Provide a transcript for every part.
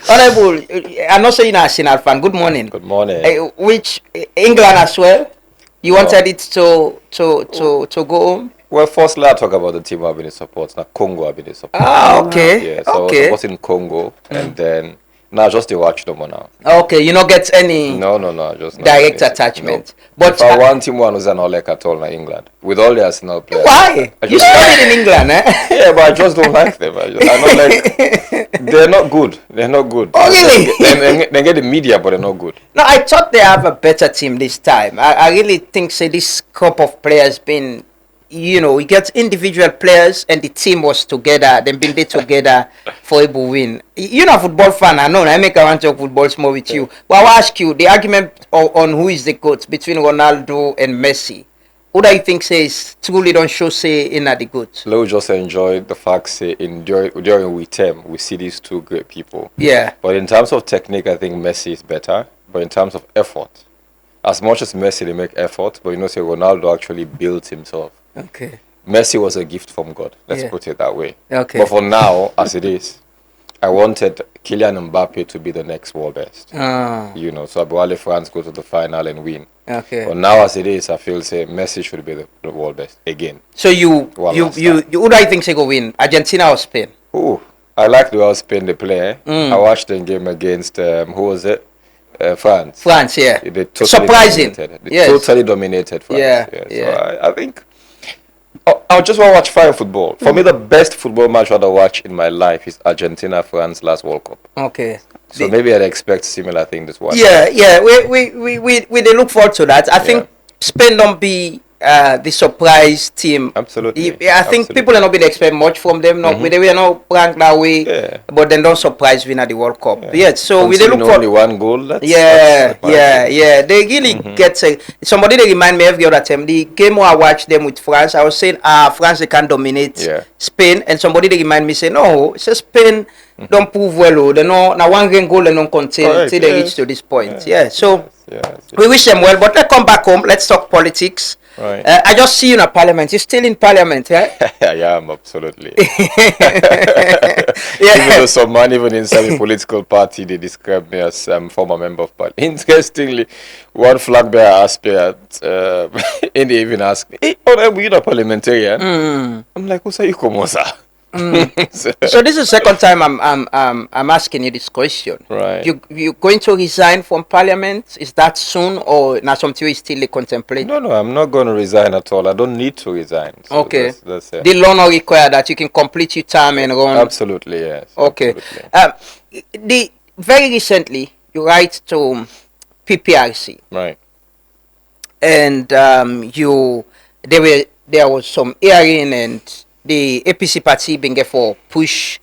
Honorable, I'm not saying Arsenal fan. Good morning. Good morning. Which England as well? You No. wanted it to go home? Well, firstly, I'll talk about the team I've been in support. Now, Congo I've been in support. Ah, okay. Yeah, so I was Okay. supporting Congo, and then now just to watch them now. Okay, you not get any No, just not direct any- attachment. No. But If I want team one was an Olek at all in England with all the Arsenal players. why? I You just- studied in England, eh? Yeah, but I just don't like them. I don't like. They're not good. They're not good. Oh, really? They get the media, but they're not good. No, I thought they have a better team this time. I really think say this crop of players been, we get individual players and the team was together. They've been there together for a win. You're not a football fan, I know. I make I want to talk football more with you. But I'll ask you the argument on who is the GOAT between Ronaldo and Messi. Who do you think says truly don't show say in at the GOAT? Let's just enjoy the fact say during we term we see these two great people. Yeah. But in terms of technique, I think Messi is better. But in terms of effort, as much as Messi they make effort, but say Ronaldo actually built himself. Okay. Messi was a gift from God. Let's Yeah. put it that way. Okay. But for now, as it is, I wanted Kylian Mbappe to be the next world best. Ah, So Abuale France go to the final and win. okay. But now as it is, I feel say Messi should be the world best again. So you One you last you, time. you who do you think say go win? Argentina or Spain? Oh, I like the way Spain they play. I watched the game against who was it? France. France, yeah. They totally Surprising. dominated. They Yes. totally dominated France. Yeah, So yeah. I think I just want to watch fine football. For me, the best football match I'd watch in my life is Argentina France last World Cup. Okay. So maybe I'd expect similar thing this one. Yeah, yeah. We they look forward to that. I think Spain don't be the surprise team. Absolutely. I think people are not been expect much from them. No, they were not ranked that way. Yeah. But then don't surprise win at the World Cup. Yeah. So we they look only for. one goal. That's Yeah. They really get somebody. They remind me of the other time. The game where I watched them with France, I was saying, France they can dominate Spain, and somebody they remind me say, no, it's just Spain don't prove well. Oh, they know now one game goal and don't contain till they reach to this point. So we wish them well. But let's come back home. Let's talk politics. Right. I just see you in Parliament. You're still in Parliament, right? I am absolutely. Even though some man, even inside the political party, they describe me as former member of parliament. Interestingly, one flag bearer aspirant, and they even asked me, "Hey, you're a parliamentarian?" I'm like, "Who's you come sir?" So this is the second time I'm asking you this question. Right. You going to resign from Parliament? Is that soon or not something you still contemplate? No, I'm not going to resign at all. I don't need to resign. So Okay. That's it. The law not require that you can complete your term and run. Absolutely, yes. Okay. Absolutely. Very recently you write to PPRC Right. and there was some hearing and the APC party being for push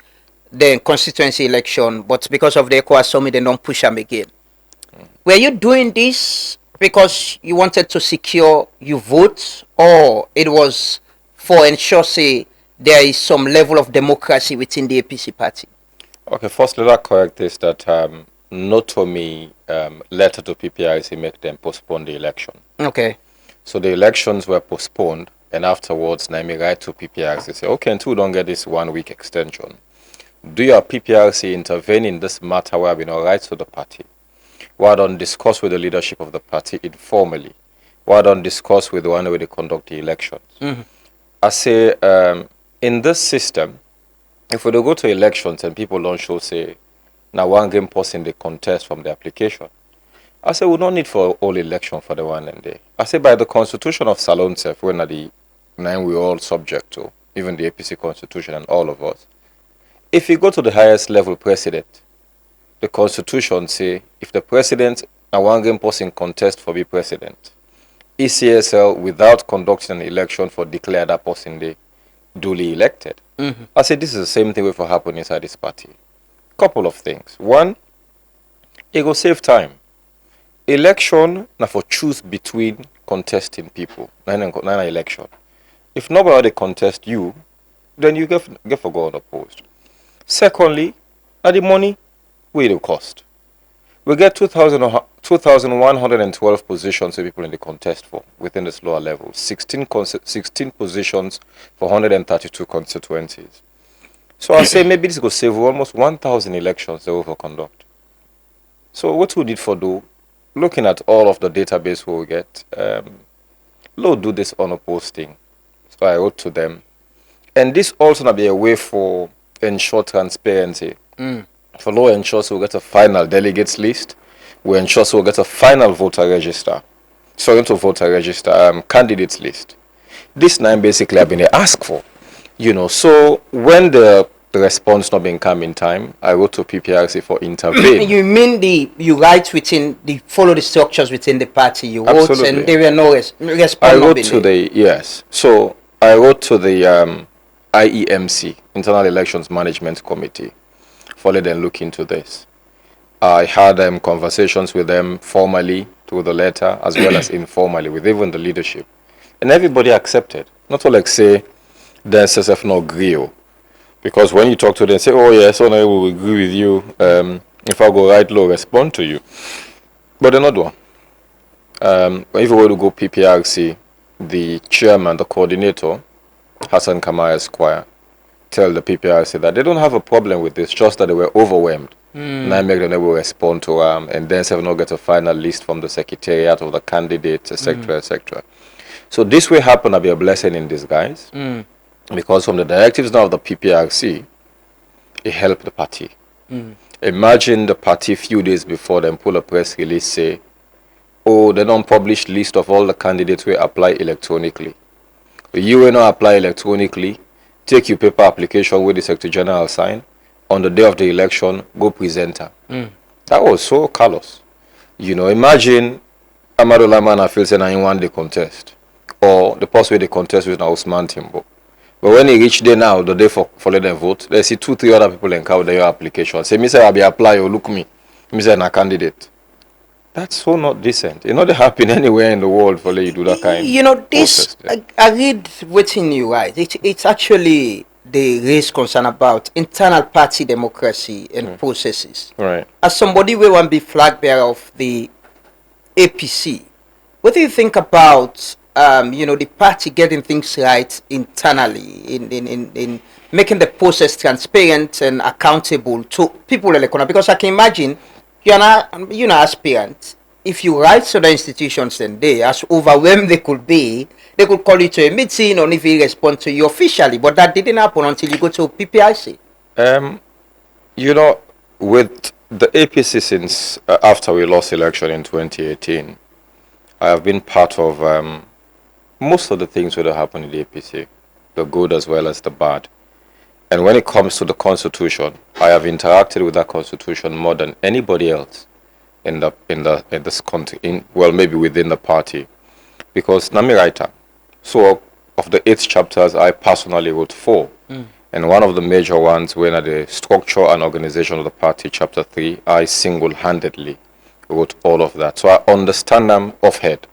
the constituency election, but because of the ECOWAS summit, they don't push them again. Were you doing this because you wanted to secure your vote, or it was for ensure say there is some level of democracy within the APC party? Okay, first let us correct this that not to me letter to PPRC make them postpone the election. Okay. So the elections were postponed, and afterwards, Naimi write to PPRC say, okay, until we don't get this 1 week extension, do your PPRC intervene in this matter where we know rights to the party? Why don't discuss with the leadership of the party informally? Why don't discuss with the one way they conduct the elections? I say, in this system, if we don't go to elections and people don't show, say, now one game person they contest from the application, I say we don't need for all election for the one and day. I say by the constitution of Salon Self, when the nine we all subject to, even the APC constitution and all of us. If you go to the highest level president, the constitution say if the president and one game person contest for be president, ECSL without conducting an election for declare that person they duly elected. I say this is the same thing will happen inside this party. Couple of things. One, it will save time. Election now for choose between contesting people. Nine election. If nobody contest you, then you get for unopposed. Secondly, the money will cost. We get 2,112 positions of people in the contest for within this lower level. 16 positions for 132 constituencies. So I say maybe this could save almost 1,000 elections they will conduct. So what we did for do, looking at all of the database we will get, Lord do this on a posting. So I wrote to them. And this also not be a way for ensure transparency. For law ensures we'll get a final delegates list. We ensure we'll get a final voter register. So into voter register, candidates list. This nine basically have been asked for. So when the response not been come in time, I wrote to PPRC for intervene. You mean you write within follow the structures within the party you wrote, Absolutely. and there were no response. I wrote to yes. So I wrote to the IEMC, Internal Elections Management Committee, for let them look into this. I had conversations with them formally through the letter as well as informally with even the leadership, and everybody accepted. Not all like say the SSF no agree. Because when you talk to them, say, oh yes, I will agree with you. If I go right low, respond to you. But they're not one. If we were to go PPRC, the chairman, the coordinator, Hassan Kamaya Esquire, tell the PPRC that they don't have a problem with this, just that they were overwhelmed. And I make them will respond to and then they not get a final list from the secretariat of the candidates, etc., etc. So this will happen to be a blessing in disguise. Because from the directives now of the PPRC, it helped the party. Imagine the party few days before them pull a press release say, oh, they don't publish list of all the candidates who apply electronically. You will not apply electronically, take your paper application with the Secretary General sign, on the day of the election, go present her. That was so callous. Imagine Amadou Lamana feels saying I want the contest. Or the person with the contest with Osman Timbo. But when he reach there now, the day for let them vote, they see 2-3 other people encounter your application. Say, Mr. Abi apply or look me. Mr. Na candidate. That's so not decent. It not happen anywhere in the world for let you do that kind. This I read within you, right? It's actually they raise concern about internal party democracy and processes. Right. As somebody who want to be flag bearer of the APC, what do you think about the party getting things right internally in making the process transparent and accountable to people in Lekona? Because I can imagine you're an aspirant. If you write to the institutions and they, as overwhelmed they could be, they could call you to a meeting or if you respond to you officially. But that didn't happen until you go to PPRC. With the APC since after we lost election in 2018, I have been part of most of the things that happen in the APC, the good as well as the bad. And when it comes to the constitution, I have interacted with that constitution more than anybody else in this country, maybe within the party, because Nami writer. So of the 8 chapters, I personally wrote 4, and one of the major ones, when at the structure and organization of the party, chapter 3, I single-handedly wrote all of that. So I understand them off head.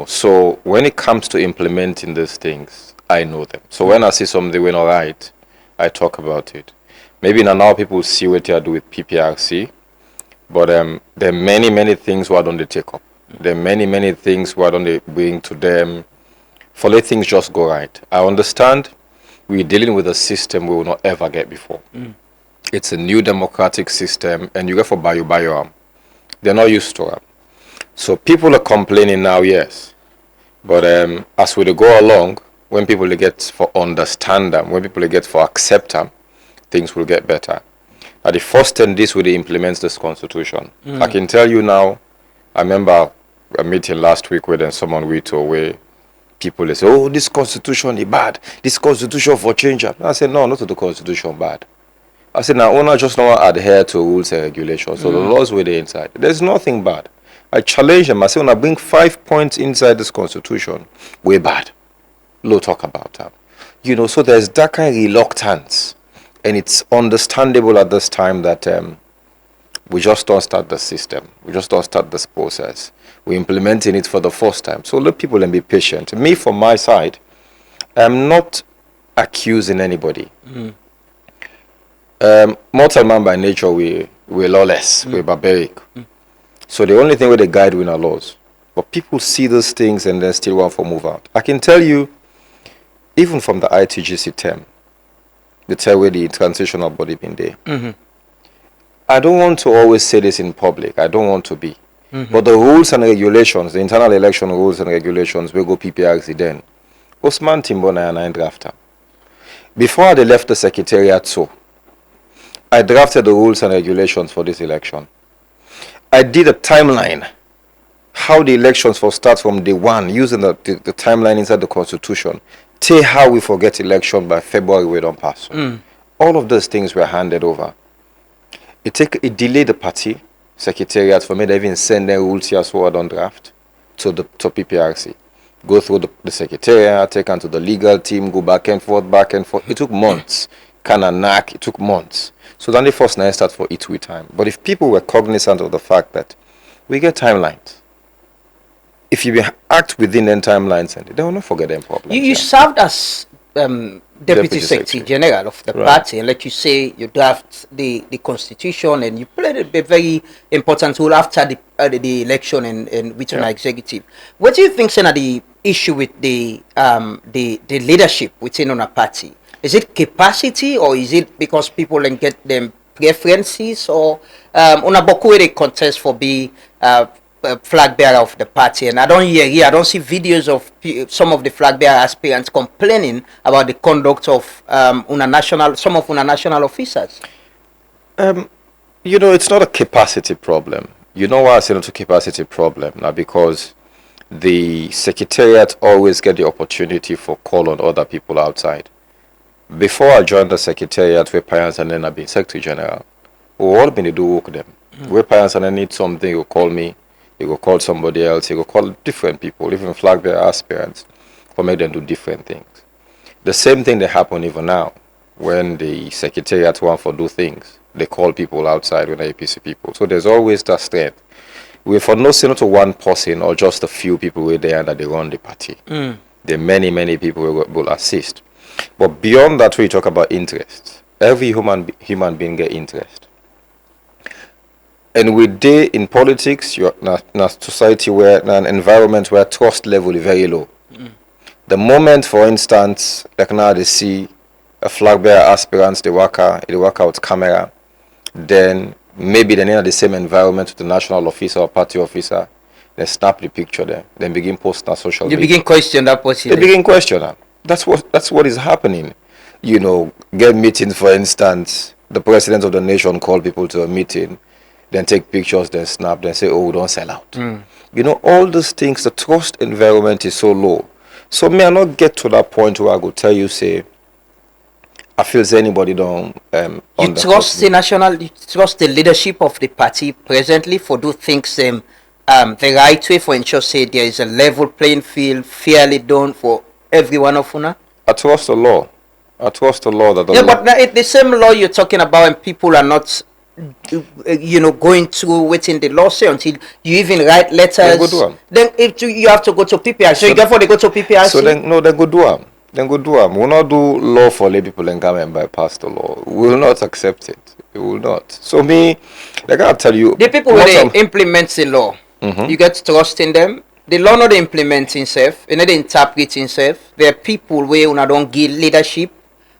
So when it comes to implementing these things, I know them. So when I see something went all right, I talk about it. Maybe now people see what I do with PPRC, but there are many things why don't they take up. There are many things why don't they bring to them for let things just go right. I understand we're dealing with a system we will not ever get before. It's a new democratic system, and you get for bio. They're not used to it. So people are complaining now, yes. But as we go along, when people get for understand them, when people get for accept them, things will get better. At the first 10 days we implement this constitution. I can tell you now, I remember a meeting last week where someone we told where people say, oh, this constitution is bad. This constitution for change. I said, no, not the constitution bad. I said, now, owner just not adhere to rules and regulations. So the laws were there inside. There's nothing bad. I challenge them. I say, when I bring 5 points inside this constitution, we're bad. Low talk about that. So there's that kind of reluctance. And it's understandable at this time that we just don't start the system. We just don't start this process. We're implementing it for the first time. So let people be patient. Me, from my side, I'm not accusing anybody. Mortal man by nature, we're lawless. We're barbaric. So the only thing where they guide we are laws. But people see those things and then still want to move out. I can tell you, even from the ITGC term, the tell where the transitional body been there. Mm-hmm. I don't want to always say this in public. I don't want to be. Mm-hmm. But the rules and regulations, the internal election rules and regulations, we go PPRC then. Osman Timbo and I drafter. Before I left the secretariat, so I drafted the rules and regulations for this election. I did a timeline, how the elections will start from day one, using the timeline inside the constitution. Tell how we forget election by February we don't pass. All of those things were handed over. It delayed the party secretariat for me to even send the rules here so I don't draft to PPRC. Go through the secretariat, take on to the legal team, go back and forth. It took months. It took months. So then the first night start for it with time. But if people were cognizant of the fact that we get timelines, if you act within them timelines, they will not forget them problems. You served as Deputy Secretary General of the party, and like you say, you draft the constitution, and you played a very important role after the election and within our executive. What do you think is the issue with the leadership within our party? Is it capacity, or is it because people can get them preferences, or una boku they contest for be flag bearer of the party? And I don't hear, I don't see videos of some of the flag bearer aspirants complaining about the conduct of some of una national officers. It's not a capacity problem. You know why I say not a capacity problem? Now, because the secretariat always get the opportunity for call on other people outside. Before I joined the secretariat, where parents and then I've been Secretary General, we all been to do work them. Where parents and then need something, you call me, you go call somebody else, you go call different people, even flag bearer aspirants, for make them do different things. The same thing that happen even now, when the secretariat want for do things, they call people outside when they APC people. So there's always that strength. We're for no not to one person or just a few people who are there that they run the party. There are many people who will assist. But beyond that, we talk about interest. Every human being get interest. And with day in politics, you're in a society where, in an environment where trust level is very low. The moment, for instance, like now they see a flag bearer aspirants, they work out camera, then maybe they're in the same environment with the national officer or party officer, they snap the picture there, then begin posting on social media. You begin question that person. They begin question that. That's what is happening. Get meetings, for instance, the president of the nation call people to a meeting, then take pictures, then snap, then say, oh, don't sell out. All those things, the trust environment is so low. So may I not get to that point where I go tell you, say, I feel say anybody don't you trust the leadership of the party presently for do things the right way, for ensure say there is a level playing field fairly done for every one of una? I trust the law. But the same law you're talking about, and people are not going through within the law say until you even write letters. Then if you have to go to PPRC, so therefore they go to PPRC. So then go do them. We'll not do law for lay people and come and bypass the law. We will not accept it. We will not. So me, I gotta tell you, the people who they implement the law, you get trust in them. The law not implement itself, and not interpret itself. There are people where una don't give leadership,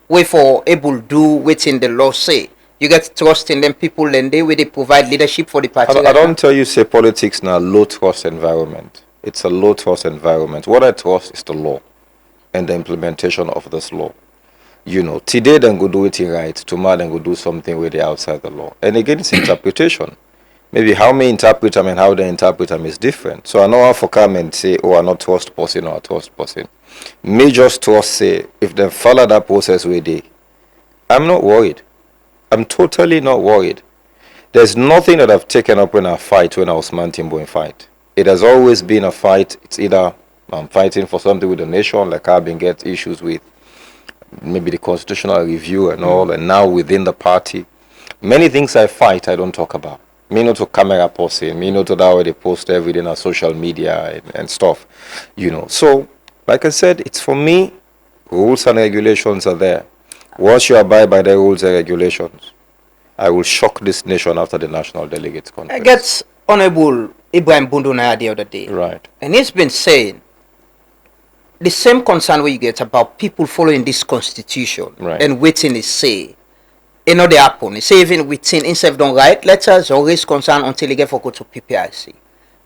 where for able do within the law say. You get trust in them people, and they provide leadership for the party. I don't tell you say politics now low trust environment. It's a low trust environment. What I trust is the law and the implementation of this law. Today then go do it right, tomorrow then go do something where they're outside the law. And again, it's interpretation. Maybe how me interpret them and how they interpret them is different. So I know how for come and say, oh, I not trust person or I trust person. Me just trust say, if they follow that process where they, I'm not worried. I'm totally not worried. There's nothing that I've taken up when I fight when I was Osman Timbo in fight. It has always been a fight. It's either I'm fighting for something with the nation, like I've been get issues with maybe the constitutional review and all, and now within the party. Many things I fight, I don't talk about. Me not to camera posting, me not to that way they post everything on social media and stuff, So, like I said, it's for me, rules and regulations are there. Once you abide by the rules and regulations, I will shock this nation after the National Delegates Conference. I get Honorable Ibrahim Bundunaya the other day. Right. And he's been saying, the same concern we get about people following this constitution Right. and waiting is say, you know, they happen. It's say even within instead of don't write letters or raise concern until they get for go to PPRC.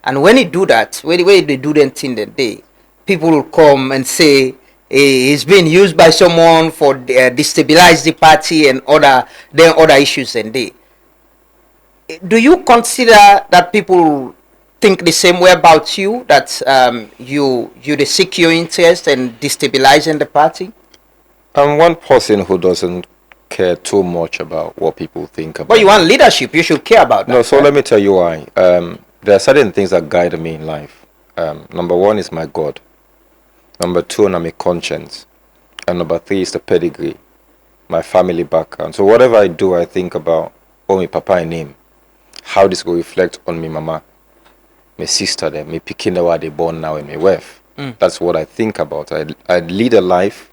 And when they do that, when they do them thing that day, people will come and say it's being used by someone for destabilize the party and other issues and they. Do you consider that people think the same way about you, that you they seek your interest and destabilizing the party? I'm one person who doesn't care too much about what people think about. But you want leadership, you should care about that. No, so right? let me tell you why. There are certain things that guide me in life. Number one is my God. Number two, my conscience. And number three is the pedigree, my family background. So whatever I do, I think about, oh, my papa and him, how this will reflect on me mama, my sister, them, me picking the way they born now and my wife. That's what I think about. I lead a life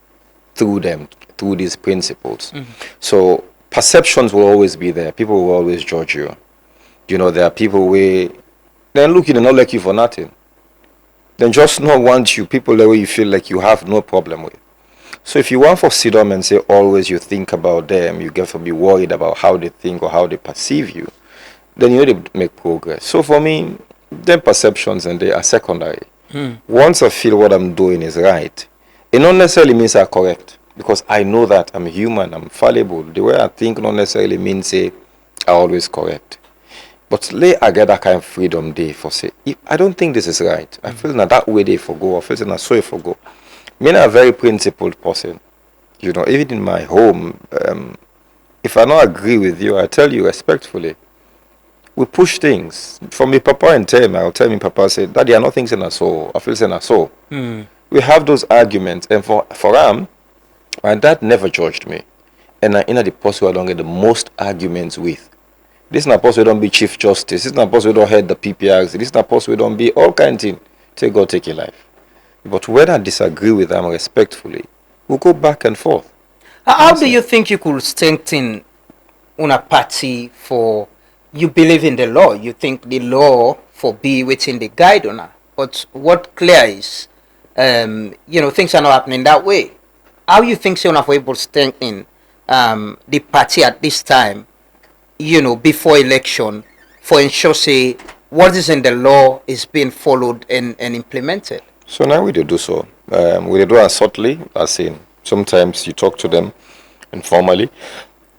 through them, through these principles. So perceptions will always be there. People will always judge you. You know, there are people where they're looking and not like you for nothing. Then just not want you, people that way you feel like you have no problem with. So if you want for sit down and say always you think about them, you get to be worried about how they think or how they perceive you, then you need to make progress. So for me, them perceptions and they are secondary. Once I feel what I'm doing is right, it not necessarily means I'm correct, because I know that I'm human, I'm fallible. The way I think not necessarily means say I'm always correct. But I get that kind of freedom day for say, if I don't think this is right, I feel that way they forgo, I feel that so forgo. Me I'm a very principled person. You know, even in my home, if I don't agree with you, I tell you respectfully. We push things. From my papa and tell I'll tell me papa say, Daddy, I know things in a soul. I feel in a soul. We have those arguments, and for my dad never judged me. And I in the person I don't get the most arguments with. This is not person who don't be Chief Justice. This is not person who don't head the PPRC. This is not person who don't be all kind of thing. Take God, take your life. But when I disagree with them respectfully, we'll go back and forth. How do you think you could strengthen una party for you believe in the law? You think the law for be within the guide on her. But what clear is, things are not happening that way. How you think so enough able to strengthen the party at this time, before election, for ensure say what is in the law is being followed and implemented? So now we do so. We do it subtly, as in sometimes you talk to them informally,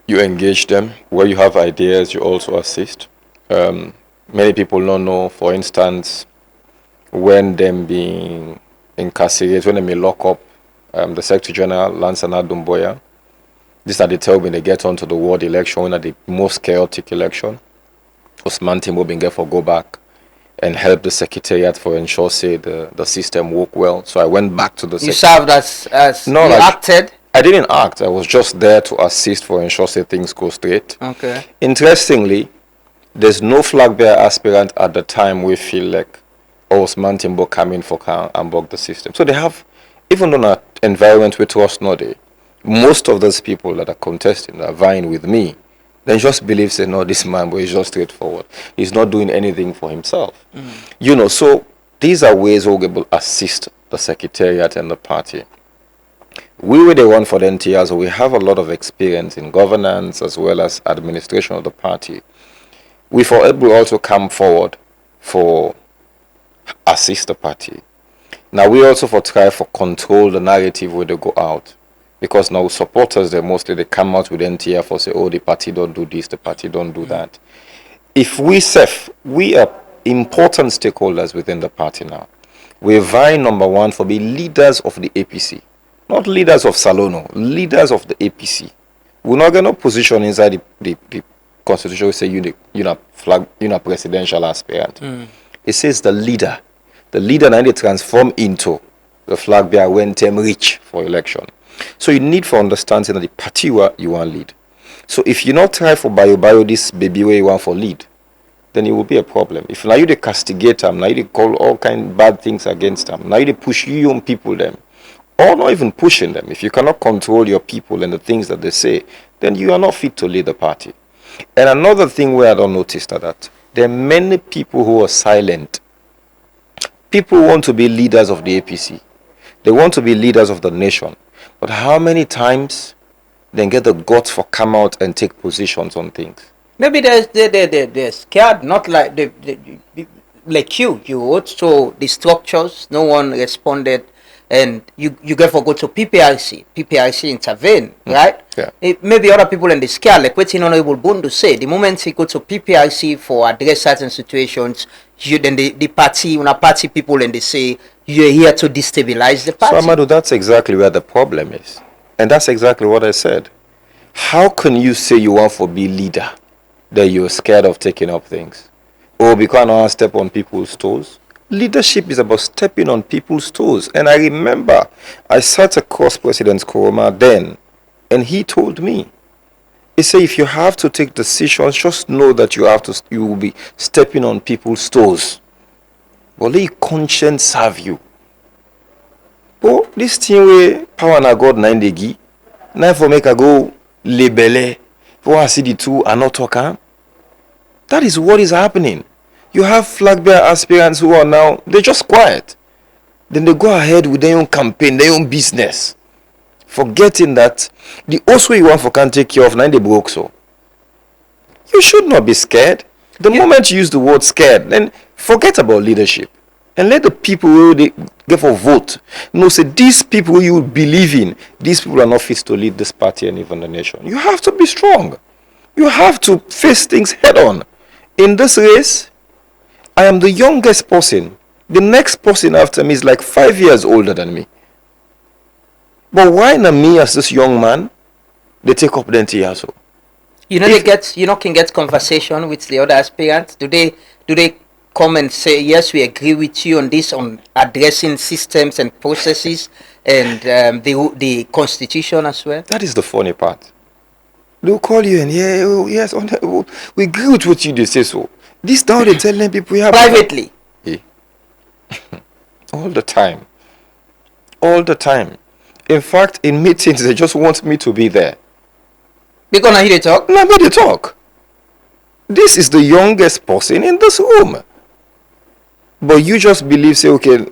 you engage them. Where you have ideas, you also assist. Many people don't know, for instance, when them being incarcerated, when they may lock up the Secretary General, Lansana of Truth Media. This that they tell me they get onto the ward election, one of the most chaotic election. Osman Timbo being there for go back and help the secretariat for ensure say the system work well. So I went back to the You served as No, you like, acted? I didn't act. I was just there to assist for ensure say things go straight. Okay. Interestingly, there's no flag bearer aspirant at the time we feel like Osman Timbo come in for and bug the system. So they have, even though an environment we trust no day, most of those people that are contesting, that are vying with me, they just believe say no, this man boy is just straightforward. He's not doing anything for himself. So these are ways we'll be able to assist the secretariat and the party. We were the one for the NTR, so we have a lot of experience in governance as well as administration of the party. We for able also come forward for assist the party. Now we also for try for control the narrative where they go out. Because now supporters, they mostly come out with NTR for say, oh, the party don't do this, the party don't do that. If we are important stakeholders within the party now. We're vying number one for being leaders of the APC. Not leaders of Salono, leaders of the APC. We're not going to position inside the constitution. We say you're presidential aspirant. It says the leader. The leader now they transform into the flag bearer when term reach for election. So you need for understanding that the party you want to lead. So if you not try for bio this baby where you want for lead, then it will be a problem. If now you they castigate them, now you they call all kind of bad things against them, now you they push you young people them, or not even pushing them. If you cannot control your people and the things that they say, then you are not fit to lead the party. And another thing where I don't notice that there are many people who are silent. People want to be leaders of the APC. They want to be leaders of the nation. But how many times they get the guts for come out and take positions on things? Maybe they're scared, not like like you also the structures, no one responded, and you therefore go to PPRC intervene, right? Yeah. Maybe other people in the scare, like what Honorable Bundu say, the moment you go to PPRC for address certain situations, you then the party, when a party people and they say you're here to destabilize the party. So Amadou, that's exactly where the problem is. And that's exactly what I said. How can you say you want to be leader that you're scared of taking up things? Or because I don't want to step on people's toes? Leadership is about stepping on people's toes. And I remember I sat across President Koroma then, and he told me, he said, if you have to take decisions, just know that you will be stepping on people's toes. But let conscience serve you. But this thing where power na God na indegi, now for make a go label, for I see the two are not talking. That is what is happening. You have flag bearer aspirants who are now, they're just quiet. Then they go ahead with their own campaign, their own business, forgetting that the also you want for can take care of, now they broke so. You should not be scared. The moment you use the word scared, then forget about leadership. And let the people who they get for vote know, say these people you believe in, these people are not fit to lead this party and even the nation. You have to be strong. You have to face things head on. In this race, I am the youngest person. The next person after me is like 5 years older than me. But why not me as this young man? They take up the entire so. Can get conversation with the other aspirants. Do they come and say, yes, we agree with you on this, on addressing systems and processes and the constitution as well? That is the funny part. They'll call you and yes, we agree with what you say so. This now they telling people you have privately. Yeah. All the time. All the time. In fact, in meetings they just want me to be there. Because now hear they talk? Now they talk. This is the youngest person in this room. But you just believe, say, okay,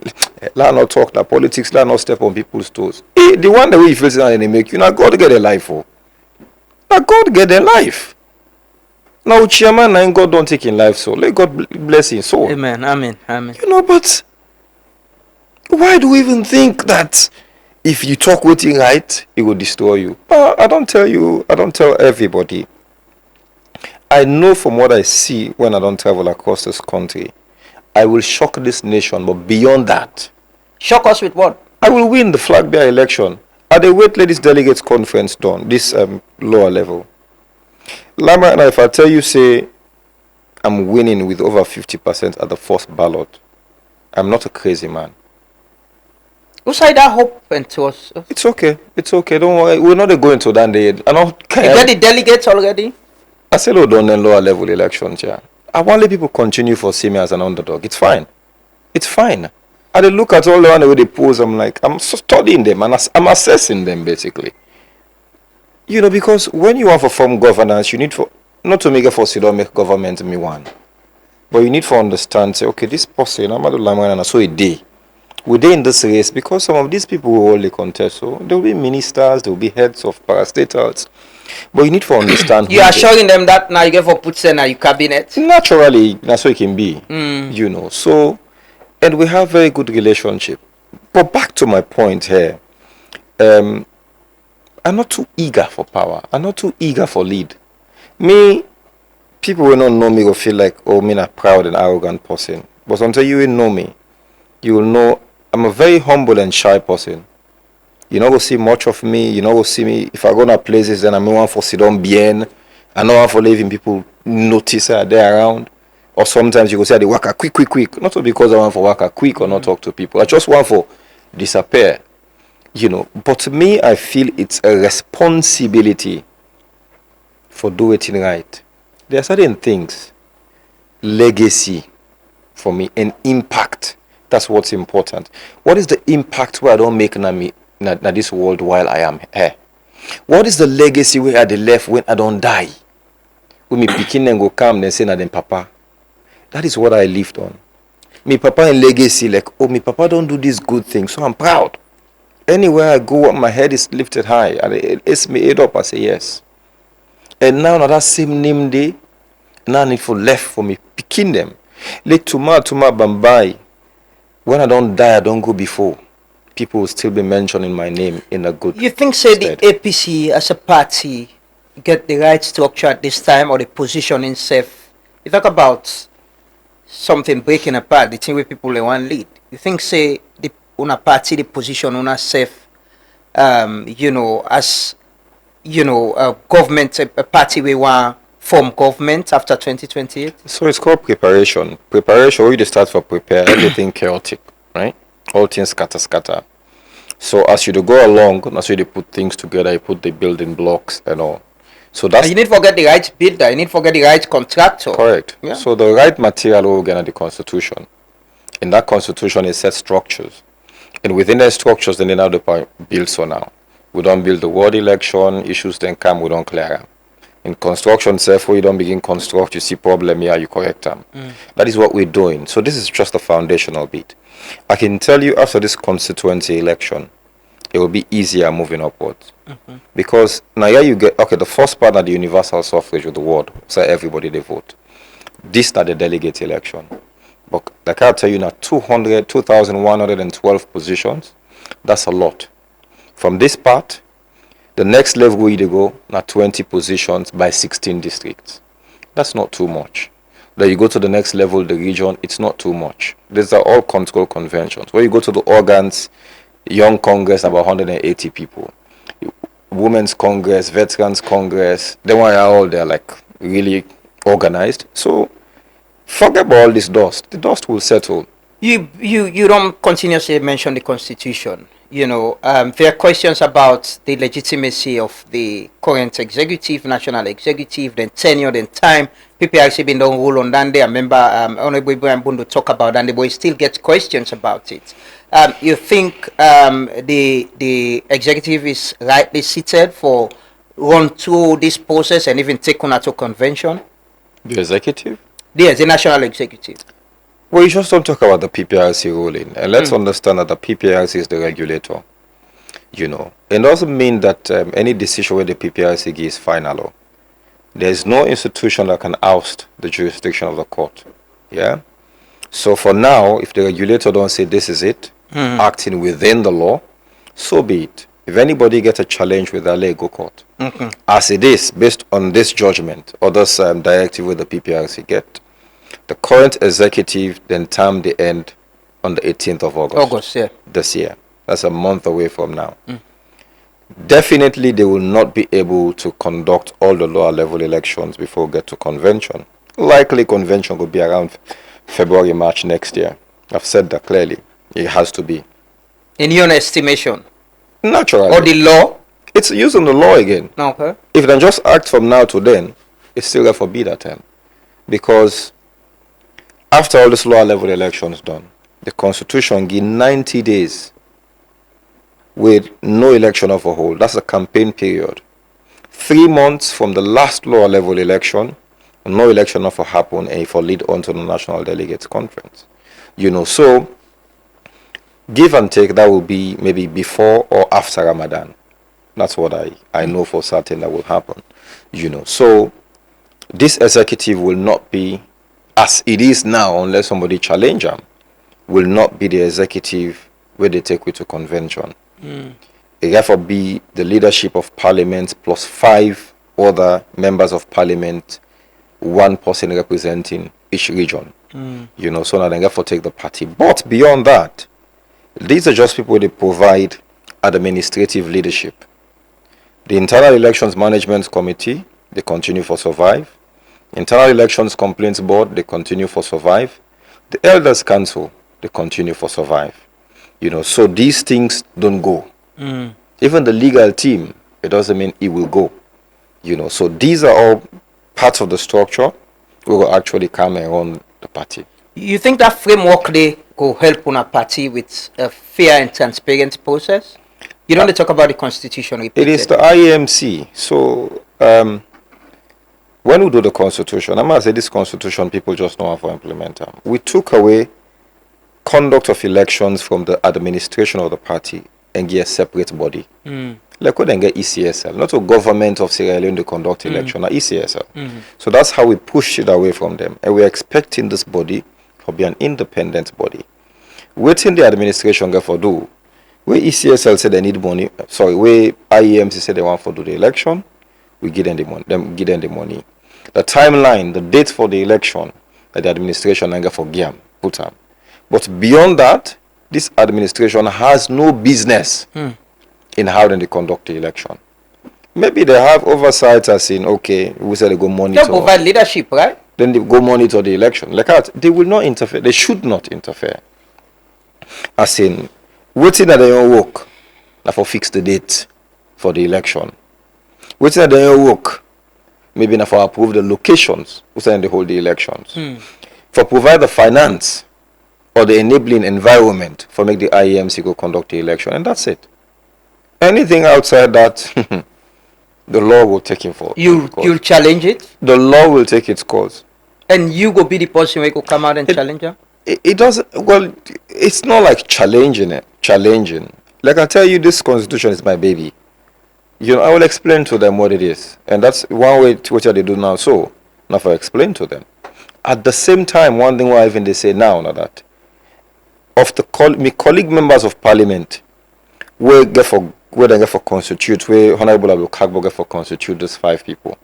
let not talk that politics, let not step on people's toes. The one that way you feel that they make you, now God get a life for. Now God get a life. Now chairman and God don't take in life so. Let God bless his soul. Amen. Amen. Amen. But why do we even think that if you talk with it right, it will destroy you? But I don't tell everybody. I know from what I see when I don't travel across this country, I will shock this nation, but beyond that. Shock us with what? I will win the flag bearer election. At the Wait Ladies Delegates Conference done, this lower level. Lama, if I tell you, say, I'm winning with over 50% at the first ballot, I'm not a crazy man. Who said that hope and to us? It's okay. Don't worry. We're not going to that day. You get the delegates already? I said, done in lower level elections, yeah. I want to let people continue for see me as an underdog. It's fine. I look at all the way they pose, I'm like, I'm studying them and I'm assessing them basically. Because when you want to form governance, you need for not to make a for sit make government me one. But you need to understand, say, okay, this person, I'm not so a day. We're in this race because some of these people will only contest. So there will be ministers, there will be heads of parastatals. But you need to understand. You are showing them that now you get for put in your cabinet. Naturally, that's what it can be. So, and we have very good relationship. But back to my point here, I'm not too eager for power. I'm not too eager for lead. Me, people will not know me will feel like, oh, me a proud and arrogant person. But until you will know me, you will know I'm a very humble and shy person. You not go see much of me. You not go see me. If I go to places, then I'm one for sit down bien. I know one for leaving people notice they're around. Or sometimes you go say they work quick. Not because I want for work quick or not talk to people. I just want for disappear. But to me, I feel it's a responsibility for doing it right. There are certain things, legacy for me, and impact. That's what's important. What is the impact where I don't make na this world while I am here? What is the legacy where I left when I don't die? When me picking and go come and say na them papa. That is what I lived on. Me papa and legacy like, oh, me papa don't do this good thing, so I'm proud. Anywhere I go, my head is lifted high, and it's me head up. I say yes. And now that same name day, now need for left for me picking them. Let tuma bambai. When I don't die, I don't go before. People will still be mentioning my name in a good. You think, say, the APC as a party get the right structure at this time, or the positioning safe? You talk about something breaking apart, the thing where people they want lead. You think, say, the una party, the position una safe, as a government, a party we want form government after 2028? So it's called preparation. Preparation, we just start for prepare everything chaotic, right? All things scatter. So as you go along, as you put things together, you put the building blocks and all. So that's, and you need to get the right builder, you need to get the right contractor. Correct. Yeah. So the right material will get in the constitution. In that constitution, it sets structures. And within the structures, then now the build so now. We don't build the ward election, issues then come, we don't clear them. In construction, therefore, you don't begin construct, you see problem here, you correct them. That is what we're doing. So this is just a foundational bit. I can tell you after this constituency election, it will be easier moving upwards. Because now here you get, okay, the first part of the universal suffrage of the ward, so everybody they vote. This is the delegate election. But like I'll tell you now, 2,112 positions, that's a lot. From this part, the next level we go, now 20 positions by 16 districts. That's not too much. Then you go to the next level, the region, it's not too much. These are all control conventions. When you go to the organs, Young Congress, about 180 people. Women's Congress, Veterans Congress, they are all there, like really organized. So forget about all this dust. The dust will settle. You don't continuously mention the Constitution. There are questions about the legitimacy of the current executive, national executive, then tenure, then time. PPRC been done rule on that day. I remember Honorable Ibrahim Bundu talk about that, but he still gets questions about it. You think the executive is rightly seated for run through this process and even take on to convention? The executive? Yes, the national executive. Well, you just don't talk about the PPRC ruling. And let's understand that the PPRC is the regulator. It doesn't mean that any decision where the PPRC gives final. There is no institution that can oust the jurisdiction of the court. Yeah? So for now, if the regulator don't say this is it, acting within the law, so be it. If anybody gets a challenge with the legal court, as it is, based on this judgment or this directive with the PPRC get, the current executive then term the end on the 18th of August. This year. That's a month away from now. Definitely they will not be able to conduct all the lower level elections before we get to convention. Likely convention will be around February, March next year. I've said that clearly. It has to be. In your estimation? Naturally. Or the law? It's using the law again. Okay. If they just act from now to then, it's still going to be that time. Because after all this lower level elections done, the Constitution gives 90 days with no election of a whole. That's a campaign period. 3 months from the last lower level election, no election of a happen and for lead on to the National Delegates Conference. So give and take, that will be maybe before or after Ramadan. That's what I know for certain that will happen. So this executive will not be as it is now unless somebody challenge them, will not be the executive where they take you to convention. It therefore be the leadership of parliament plus 5 other members of parliament, 1 person representing each region. So now they therefore take the party. But beyond that, these are just people they provide administrative leadership. The Internal Elections Management Committee, they continue for survive. Internal Elections Complaints Board, they continue for survive. The Elders Council, they continue for survive. So these things don't go. Even the legal team, it doesn't mean it will go. So these are all parts of the structure we will actually come and run the party. You think that framework they will help on a party with a fair and transparent process? You don't talk about the Constitution. It is the IEMC. So when we do the Constitution, I'm going to say this Constitution, people just know how to implement them. We took away conduct of elections from the administration of the party and get a separate body. Like we then get ECSL, not a government of Sierra Leone to conduct election, ECSL. So that's how we push it away from them. And we're expecting this body to be an independent body. Waiting the administration get for do. Where ECSL said they need money, where IEMC said they want to do the election, we give them the money. Give them the money. The timeline, the date for the election, that the administration and get for GIAM, put them. But beyond that, this administration has no business in how they conduct the election. Maybe they have oversight as in, okay, we say they go monitor. They provide leadership, right? Then they go monitor the election. Like that, they will not interfere. They should not interfere. As in, waiting at their own work, for fix the date for the election. Waiting at their own work, maybe now for approve the locations, who say they hold the elections. For provide the finance or the enabling environment for make the IEMC go conduct the election, and that's it. Anything outside that, the law will take it for. You'll challenge it? The law will take its course. And you go be the person who go come out and challenge her? It doesn't, well, it's not like challenging. Like I tell you, this constitution is my baby. You know, I will explain to them what it is. And that's one way to what they do now. So, now if I explain to them. At the same time, one thing why even they say now that of the my colleague members of parliament, where they get for constitute, where Honorable Abdul Kagbo get for constitute these 5 people.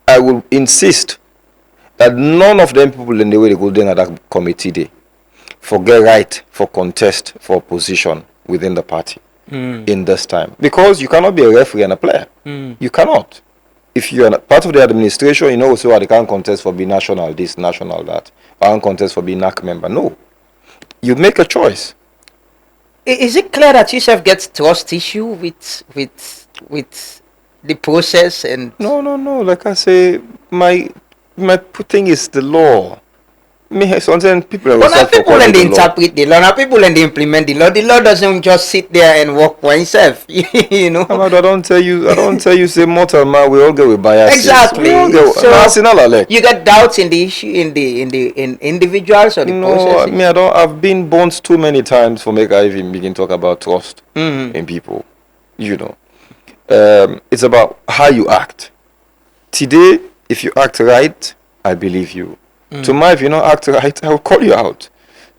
I will insist that none of them people in the way they go down at that committee day forget right for contest for opposition within the party in this time. Because you cannot be a referee and a player. You cannot. If you are part of the administration, you know also they can't contest for being national this, national that. I can't contest for being NAC member. No. You make a choice. Is it clear that yourself gets trust issue with the process and No. Like I say, my thing is the law. Me sometimes people well, now people and they interpret the law. Now people and they implement the law. The law doesn't just sit there and work for itself. You know. I don't tell you say mortal man we all get with biases. Exactly. So you get doubts in the issue in individuals or the process. No, I've been burnt too many times for make I even begin talk about trust in people. You know. It's about how you act. Today, if you act right, I believe you. Tomorrow, if you don't act right, I will call you out.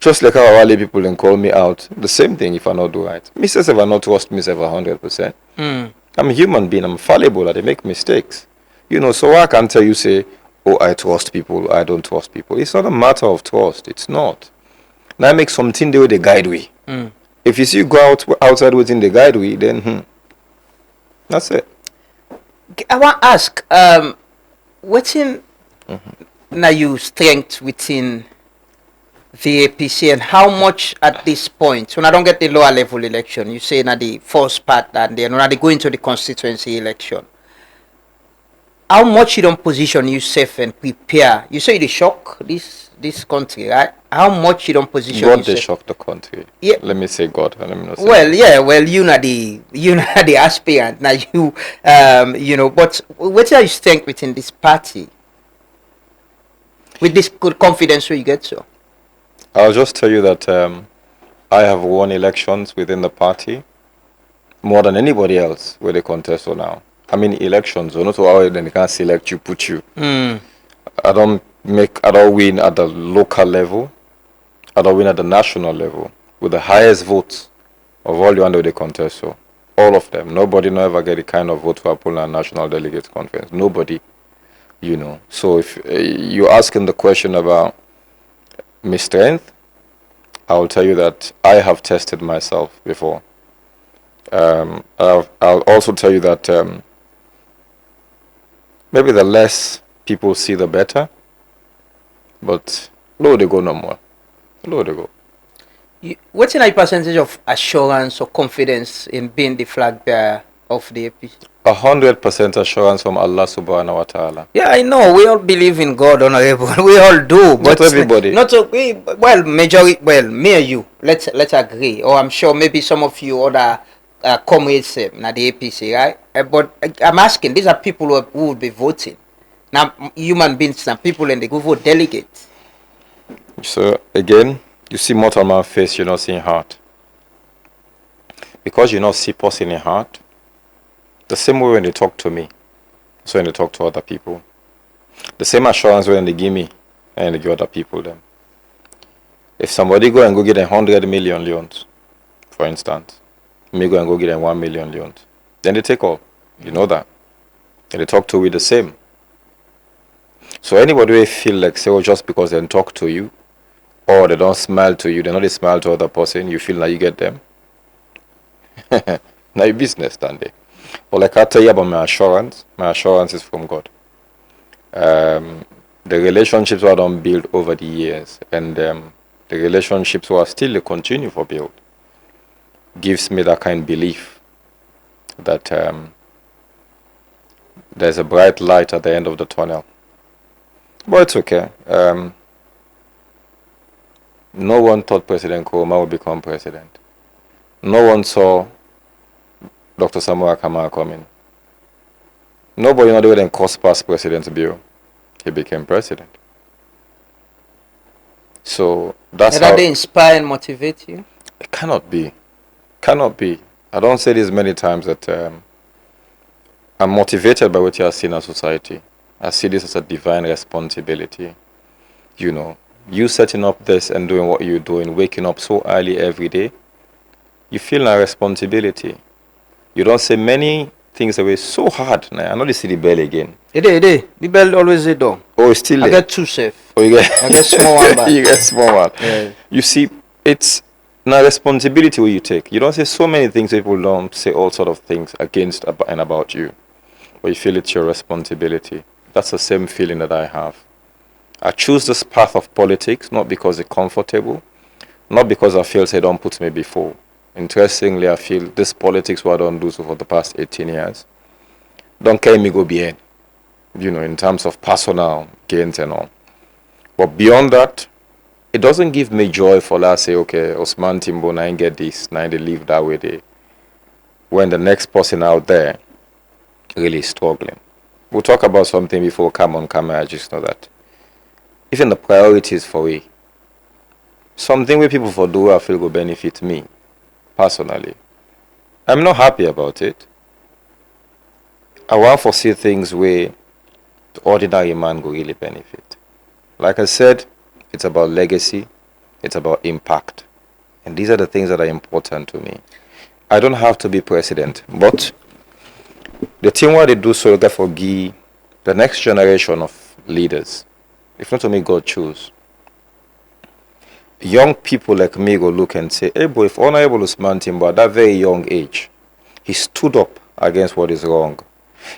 Just like how Awali people then call me out. The same thing if I not do right. Myself, if I not trust myself 100%. I'm a human being. I'm fallible. I make mistakes. You know, so I can't tell you, say, oh, I trust people. I don't trust people. It's not a matter of trust. It's not. Now I make something the way they guide we. If you see you go outside within the guide we, then that's it. I want to ask, what's in now you strength within the APC and how much at this point, when I don't get the lower level election, you say now the first part and then when they go into the constituency election, how much you don't position yourself and prepare? You say they shock this country, right? How much you don't position God yourself? they shock the country. Yeah. Let me say God. Let me not say Well, God. yeah, well, you know the aspirant. Now you know, but what are you think within this party? With this good confidence where you get so? I'll just tell you that I have won elections within the party more than anybody else where they contest for now. I mean elections, or not how then they can't select you, put you. I don't win at the local level. I don't win at the national level with the highest votes of all the under the contest. So all of them, nobody no ever get the kind of vote for a national delegates conference. Nobody, you know. So if you're asking the question about my strength, I will tell you that I have tested myself before. I'll also tell you that maybe the less people see, the better. But low they go no more. Low they go. What's your percentage of assurance or confidence in being the flag bearer of the APC? 100% assurance from Allah subhanahu wa ta'ala. Yeah, I know. We all believe in God, honorable. We all do. But not everybody. Well, majority. Well, me and you. Let's agree. Or I'm sure maybe some of you other comrades na the APC, right? But I'm asking. These are people who will be voting. Now, human beings, now people, and they go vote delegates. So again, you see mortal man face, you're not seeing heart. Because you not see purpose in your heart, the same way when they talk to me, so when they talk to other people. The same assurance when they give me and they give other people them. If somebody go and go get 100 million loans, for instance, me go and go get them 1 million loans, then they take all. You know that. And they talk to you the same. So anybody will feel like, say, oh, just because they talk to you, or they don't smile to you, they not smile to other person, you feel like you get them. Now your business, don't they? But like I tell you about my assurance is from God. The relationships were done build over the years, and the relationships were still continue for build, gives me that kind of belief that there's a bright light at the end of the tunnel. But it's okay. No one thought President Nkrumah would become president. No one saw Dr. Samuel Kamara coming. Nobody not even crossed past President's bill. He became president. So that's how they inspire and motivate you? It cannot be. Cannot be. I don't say this many times that I'm motivated by what you have seen in society. I see this as a divine responsibility. You know, you setting up this and doing what you're doing, waking up so early every day, you feel a responsibility. You don't say many things away so hard. Now, I know they see the bell again. It is. The bell always is though. Oh, it's still there. I get two safe. Oh, you get I get small one back. You get small one. Yeah. You see, it's a responsibility where you take. You don't say so many things, people don't say all sort of things against and about you. But you feel it's your responsibility. That's the same feeling that I have. I choose this path of politics, not because it's comfortable, not because I feel say don't put me before. Interestingly, I feel this politics what I don't do so for the past 18 years don't carry me go behind, you know, in terms of personal gains and all. But beyond that, it doesn't give me joy for let's say, okay, Osman Timbo, now I get this, now they live that way there. When the next person out there really struggling. We'll talk about something before come on camera, I just know that. Even the priorities for we, something where people for do I feel will benefit me, personally. I'm not happy about it. I want to see things where the ordinary man will really benefit. Like I said, it's about legacy, it's about impact. And these are the things that are important to me. I don't have to be president, but the thing what they do so therefore give the next generation of leaders, if not to me God choose. Young people like me go look and say, hey boy, if Honorable Osman Timbo at that very young age, he stood up against what is wrong.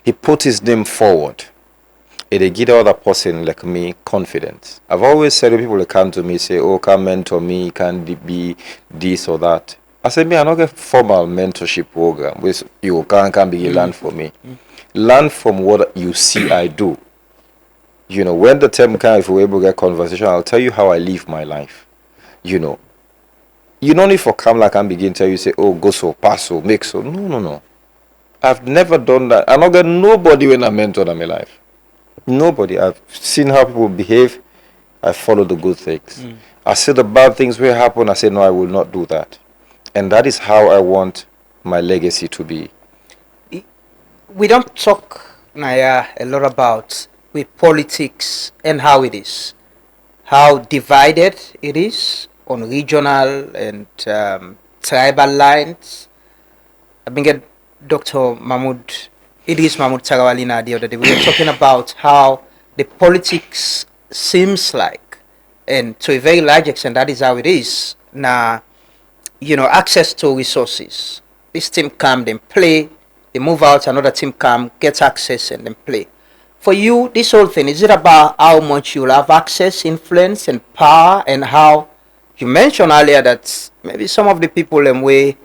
He put his name forward. It give the other person like me confidence. I've always said to people that come to me say, oh, can mentor me, can be this or that. I said, me, I don't get formal mentorship program which you can be learn for me. Learn from what you see I do. You know, when the time comes, if we're able to get conversation, I'll tell you how I live my life. You know, you don't need for come like and begin tell you say, oh, go so, pass so, make so. No. I've never done that. I don't get nobody when I mentor in my life. Nobody. I've seen how people behave. I follow the good things. I see the bad things will happen. I say, no, I will not do that. And that is how I want my legacy to be. We don't talk, Naya, a lot about with politics and how it is. How divided it is on regional and tribal lines. I've been getting Dr. Idris Mahmoud Tarawalina the other day. We were talking about how the politics seems like, and to a very large extent, that is how it is. Now, you know, access to resources. This team come, then play. They move out, another team come, gets access, and then play. For you, this whole thing, is it about how much you'll have access, influence, and power, and how you mentioned earlier that maybe some of the people way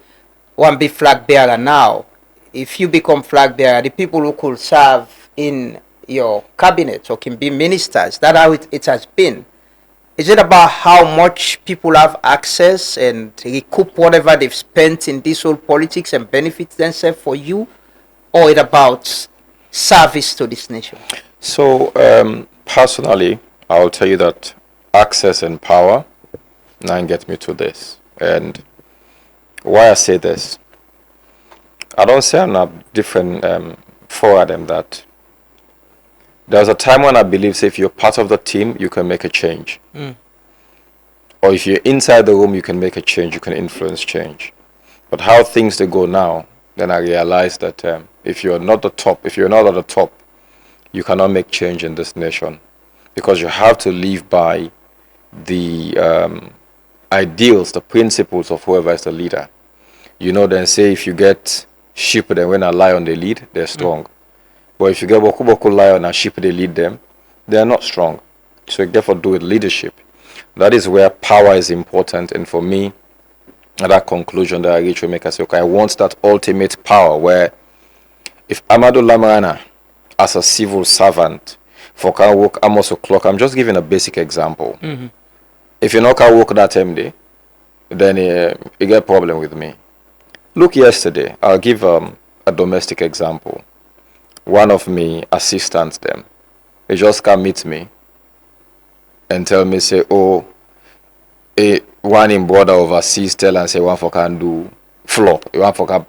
want to be flag bearer now. If you become flag bearer, the people who could serve in your cabinet or can be ministers, that's how it has been. Is it about how much people have access and recoup whatever they've spent in this whole politics and benefit themselves for you? Or it about service to this nation? So, personally, I'll tell you that access and power now get me to this. And why I say this, I don't say I'm not different for them that there was a time when I believe, say, if you're part of the team, you can make a change. Or if you're inside the room, you can make a change, you can influence change. But how things they go now, then I realize that if you're not at the top, you cannot make change in this nation, because you have to live by the ideals, the principles of whoever is the leader. Then say if you get sheep, then when a lion they lead, they're strong. But if you get boku lion and sheep they lead them, they are not strong. So you therefore do with leadership. That is where power is important. And for me, at that conclusion that I reach will make us say, okay, I want that ultimate power where if Amadou Lamarana, as a civil servant, for can work almost o'clock, I'm just giving a basic example. If you not can work that MD, then you get a problem with me. Look, yesterday, I'll give a domestic example. One of me assistants them, they just come meet me and tell me, say, oh, one in border overseas tell and say one for can do floor, one for can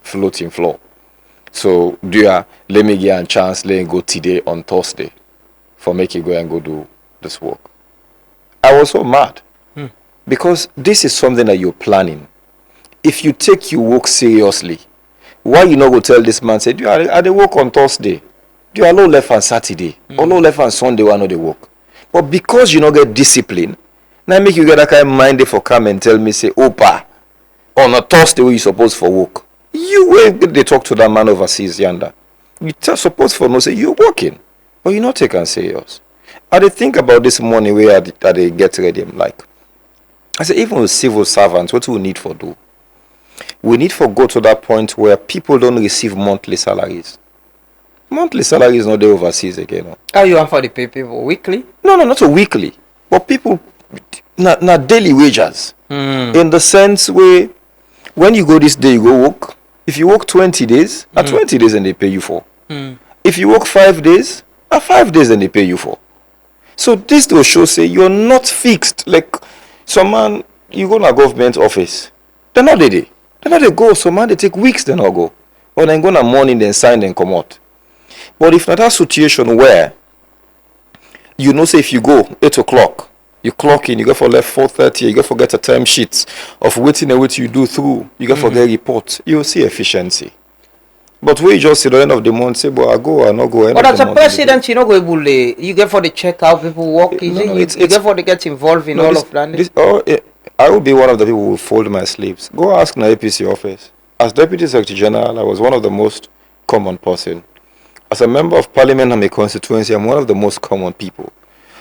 floating floor. So do you let me get a chance, let me go today on Thursday for make you go and go do this work. I was so mad because this is something that you're planning. If you take your work seriously, why you not go tell this man, say, do you are they work on Thursday? Do you are low left on Saturday? Or low left on Sunday, why not they work? But because you not get discipline, now make you get that kind of mind for come and tell me, say, Opa, on a Thursday where you supposed for work. You where they talk to that man overseas yonder. You supposed for no say you're working, but you're not taking serious. I did think about this morning where they get ready. I'm like, I said, even with civil servants, what do we need for do? We need for go to that point where people don't receive monthly salaries. Monthly salary is not there overseas again. No. How you want for the pay people? Weekly? No, not a weekly. But people, not daily wages. In the sense where when you go this day, you go work. If you work 20 days, 20 days and they pay you for. If you work 5 days, 5 days and they pay you for. So this will show, say, you're not fixed. Like, some man, you go to a government office. They're not there. They're not they go. Some man, they take weeks, they not go. Or then go in the morning, then sign, then come out. But if not that situation where, say if you go 8 o'clock, you clock in, you go for left 4:30, you go forget a time sheet of waiting and what you do through, you go forget report, you'll see efficiency. But we just see the end of the month say, but I go, I not go. But as a president, you know, you get for the check how people work, you get for the get involved in all of that. I will be one of the people who will fold my sleeves. Go ask my APC office. As Deputy Secretary General, I was one of the most common person. As a member of parliament in my constituency, I'm one of the most common people.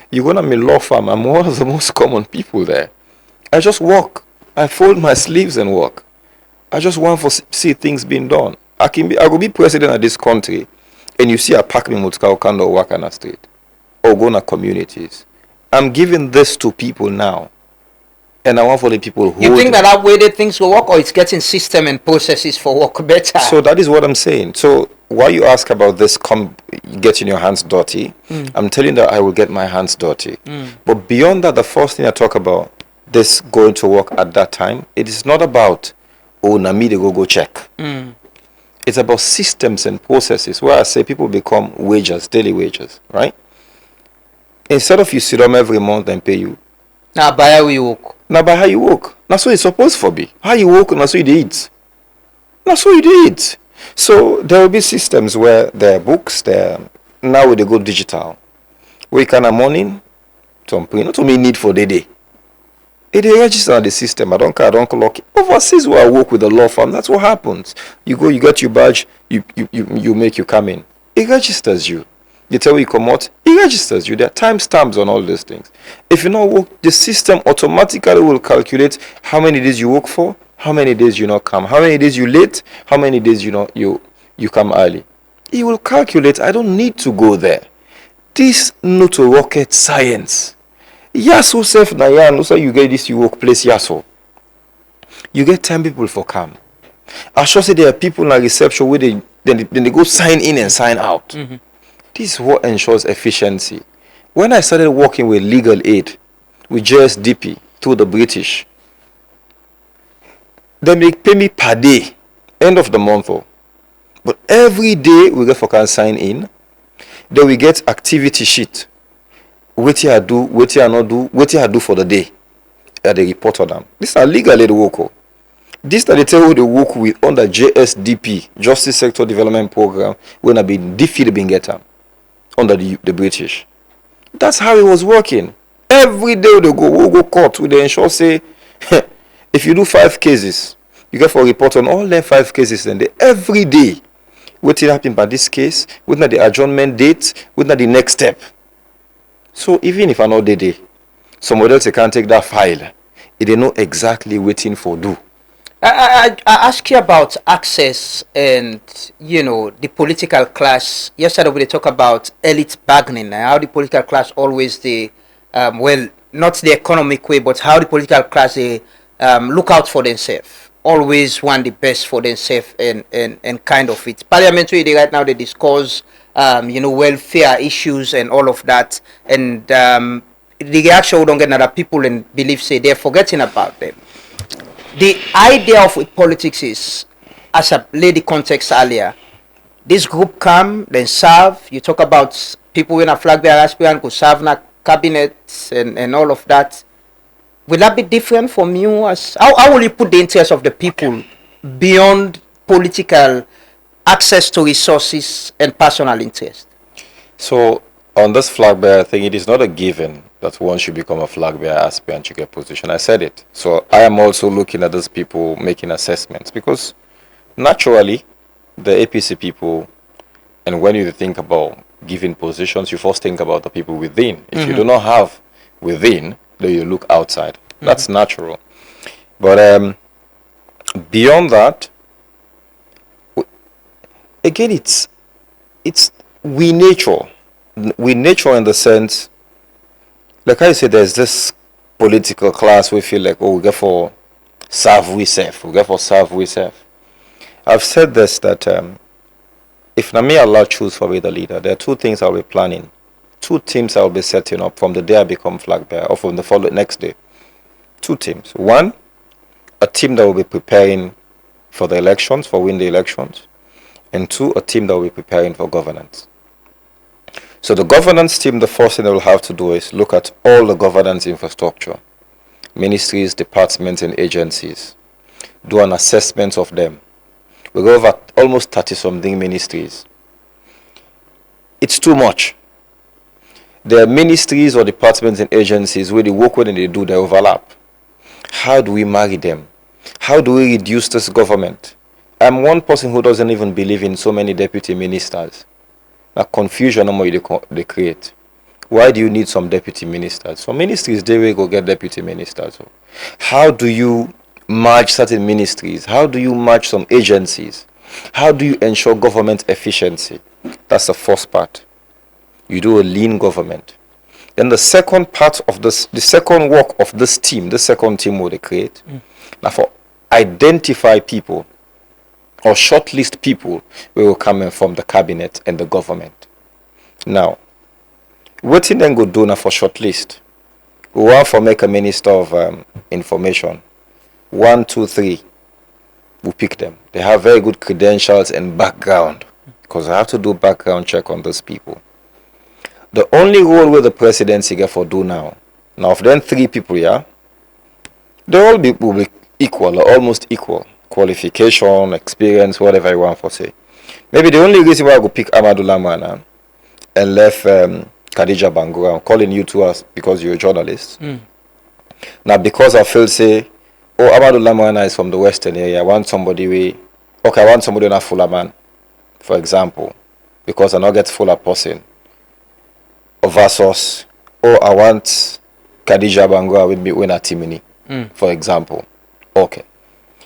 You go to my law firm, I'm one of the most common people there. I just work. I fold my sleeves and work. I just want to see things being done. I will be president of this country, and you see I pack me mutka kando work on the street or go to communities. I'm giving this to people now, and I want for the people who. You think that way that things will work, or it's getting system and processes for work better? So that is what I'm saying. So why you ask about this getting your hands dirty, I'm telling that I will get my hands dirty. But beyond that, the first thing I talk about, this going to work at that time, it is not about, oh, Nami, they go check. It's about systems and processes where I say people become wages, daily wages, right? Instead of you sit down every month and pay you. Now by how you work. Now by how you work. That's what it's supposed to be. How you work, that's what you eat. That's what you eat. So there will be systems where there are books, now they go digital. Wake in the morning, not to me need for the day. It register on the system. I don't care, I don't clock it. Overseas where I work with the law firm, that's what happens. You go, you get your badge, you make you come in. It registers you. You tell you come out, it registers you. There are time stamps on all these things. If you not work, the system automatically will calculate how many days you work for, how many days you not come, how many days you late, how many days you come early. It will calculate. I don't need to go there. This not a rocket science. Yaso self na yan, so you get this you workplace yaso. You get 10 people for come. I sure say there are people in a reception where they go sign in and sign out. This is what ensures efficiency. When I started working with legal aid, with JSDP through the British, they pay me per day, end of the month. But every day we get for can sign in, then we get activity sheet. What I do, what I not do, what I do for the day. And they report on them. These are legally the work. This that they tell you the work with under JSDP, Justice Sector Development Program, when I've been defeated been get under the British. That's how it was working. Every day they go, we go court, we they ensure say if you do 5 cases, you get for a report on all them 5 cases, and every day what will happen by this case, what not the adjournment date, what not the next step. So even if I know the day, somebody else can't take that file, they know exactly waiting for do. I ask you about access and the political class. Yesterday we talk about elite bargaining and how the political class always not the economic way, but how the political class they look out for themselves, always want the best for themselves and kind of it. Parliamentary right now they discuss welfare issues and all of that, and the reaction we don't get other people and believe say they're forgetting about them. The idea of politics is, as I laid the context earlier, this group come, then serve. You talk about people in a flag bearer aspirant could serve in a cabinet and all of that. Will that be different from you? How will you put the interest of the people beyond political access to resources and personal interest? So on this flag bearer thing, it is not a given that one should become a flag bearer aspirant to get position. I said it. So I am also looking at those people making assessments, because naturally the APC people, and when you think about giving positions, you first think about the people within. If you do not have within, then you look outside. That's natural. But beyond that, again, it's we nature in the sense, like I said, there's this political class we feel like, we get for serve we serve. I've said this, that if Nami Allah choose for me the leader, there are 2 things I'll be planning. 2 teams I'll be setting up from the day I become flag bearer, or from the following next day. 2 teams. 1, a team that will be preparing for the elections, for win the elections. And 2, a team that will be preparing for governance. So the governance team, the first thing they will have to do is look at all the governance infrastructure, ministries, departments, and agencies. Do an assessment of them. We go over almost 30-something ministries. It's too much. There are ministries or departments and agencies where they work with and they do, they overlap. How do we marry them? How do we reduce this government? I'm one person who doesn't even believe in so many deputy ministers. That confusion they create. Why do you need some deputy ministers? Some ministries, they will go get deputy ministers. So how do you merge certain ministries? How do you merge some agencies? How do you ensure government efficiency? That's the first part. You do a lean government. Then the second part of this, the second work of this team, the second team will they create. Now for identify people or shortlist people who will come in from the cabinet and the government. Now, what in then go do now for shortlist? We want for make a minister of information. 1, 2, 3. We pick them. They have very good credentials and background, because I have to do background check on those people. The only role where the presidency get for do now of them 3 people, yeah, they all will be equal or almost equal. Qualification, experience, whatever you want for say. Maybe the only reason why I go pick Amadou Lamana and left Khadija Bangura, I'm calling you to us because you're a journalist. Now because I feel say, Amadou Lamana is from the western area, I want somebody on a fuller man, for example, because I not get fuller person. Versus, I want Khadija Bangura with me win a Timini, for example. Okay.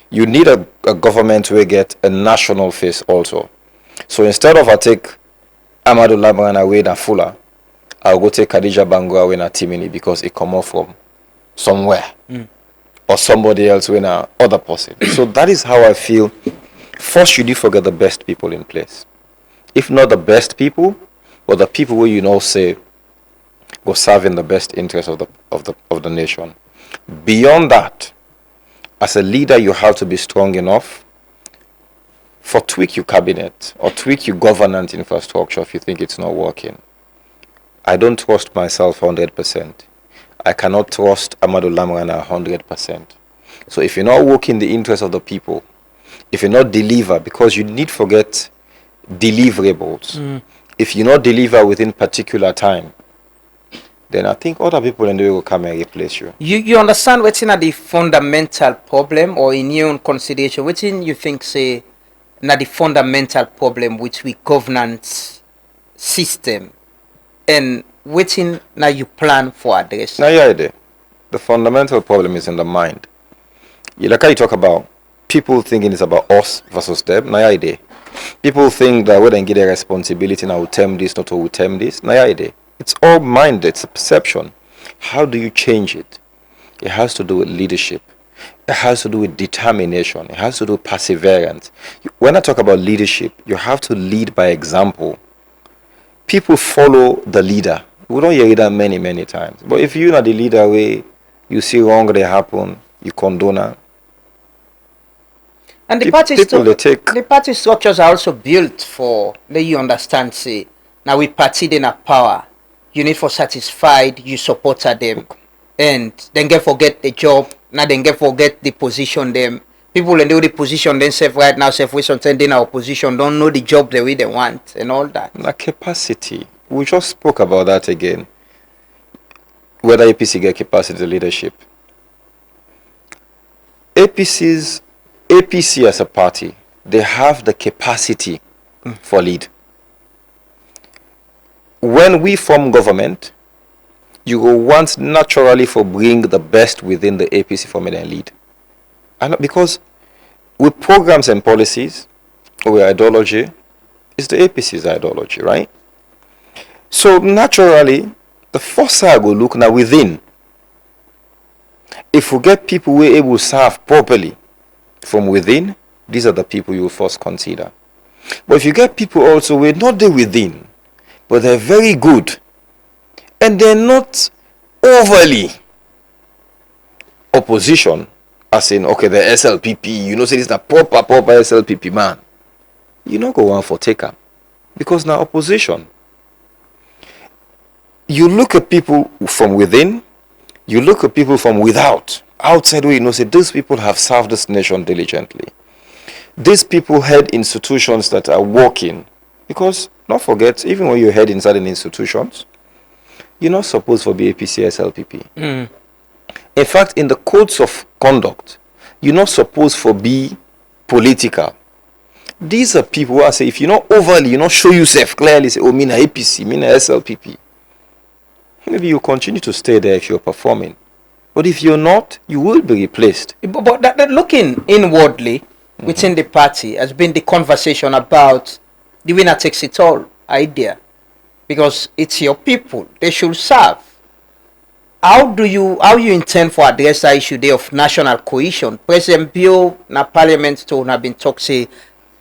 You need a government where get a national face also. So instead of I take Amadou Lamana away na Fuller, I'll go take Khadija Bangura away na Timini, because it come off from somewhere. Or somebody else when a other person. So that is how I feel. First, you do forget the best people in place. If not the best people, but the people where you know say go serve in the best interest of the nation. Beyond that, as a leader, you have to be strong enough for tweak your cabinet or tweak your governance infrastructure if you think it's not working. I don't trust myself 100%. I cannot trust Amadou Lamrana 100%. So if you're not working the interest of the people, if you're not deliver, because you need to forget deliverables. If you not deliver within particular time, then I think other people in the way will come and replace you. You understand what's in the fundamental problem, or in your own consideration, what's in you think say na the fundamental problem which we governance system, and what's in now you plan for address? Now, yeah, the fundamental problem is in the mind. Like how you talk about people thinking it's about us versus them. Now, yeah, people think that we don't get a responsibility now to term this, not to term this. Now, yeah, it's all mind, it's a perception. How do you change it? It has to do with leadership. It has to do with determination. It has to do with perseverance. When I talk about leadership, you have to lead by example. People follow the leader. We don't hear that many times. But if you're not the leader way, you see wrong they happen, you condone it. And the party structures are also built for, let you understand, say, now we party in a power. You need for satisfied, you support them. And then get forget the job, now then get forget the position them. People and the position themselves right now, self we sometimes in our position, don't know the job the way they want and all that. The capacity. We just spoke about that again. Whether APC get capacity leadership. APC as a party, they have the capacity for lead. When we form government, you will want naturally for bring the best within the APC form and lead. And because with programs and policies, with ideology, it's the APC's ideology, right? So naturally, the first side will look now within. If we get people who are able to serve properly from within, these are the people you will first consider. But if you get people also who are not there within, but they're very good, and they're not overly opposition, as in, okay, the SLPP, you know, say this is the proper SLPP man, you not go on for taker, because now opposition. You look at people from within, you look at people from without, outside where you know, say these people have served this nation diligently. These people head institutions that are working, because don't forget, even when you head inside an institutions, you're not supposed to be APC SLPP. In fact, in the codes of conduct, you're not supposed to be political. These are people who I say, if you're not overly, you not show yourself clearly, say, oh, me na APC, me na SLPP. Maybe you continue to stay there if you're performing. But if you're not, you will be replaced. But that looking inwardly within the party has been the conversation about the winner takes it all idea. Because it's your people, they should serve. How you intend for address the issue there of national cohesion? President Bill na parliament to have been talk say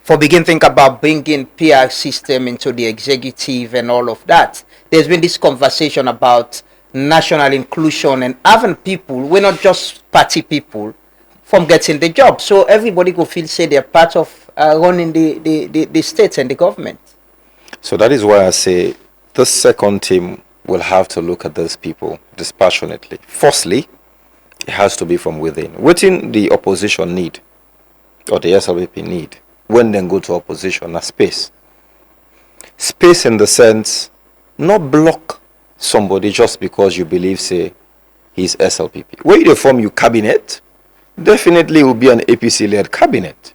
for begin think about bringing PR system into the executive and all of that. There's been this conversation about national inclusion and having people, we're not just party people, from getting the job. So everybody go feel say they're part of running the state and the government. So that is why I say the second team will have to look at those people dispassionately. Firstly, it has to be from within. Within the opposition need, or the SLPP need, when they go to opposition, a space. Space in the sense, not block somebody just because you believe, say, he's SLPP. When you form your cabinet, definitely will be an APC-led cabinet.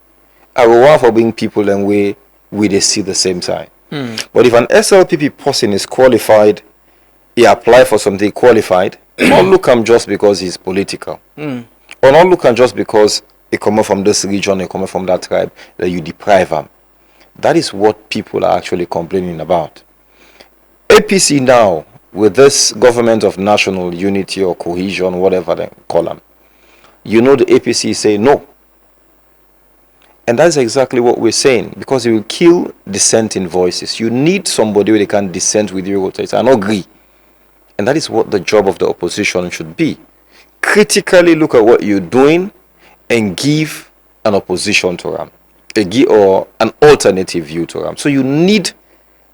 I will want for being people and we they see the same side. But if an SLPP person is qualified, he apply for something qualified, not look at him just because he's political. Or not look at him just because he come from this region, he come from that tribe, that you deprive him. That is what people are actually complaining about. APC now, with this government of national unity or cohesion, whatever they call them, you know the APC say no. And that's exactly what we're saying, because it will kill dissenting voices. You need somebody where they can dissent with you and agree. And that is what the job of the opposition should be. Critically look at what you're doing and give an opposition to them. or an alternative view to them. So you need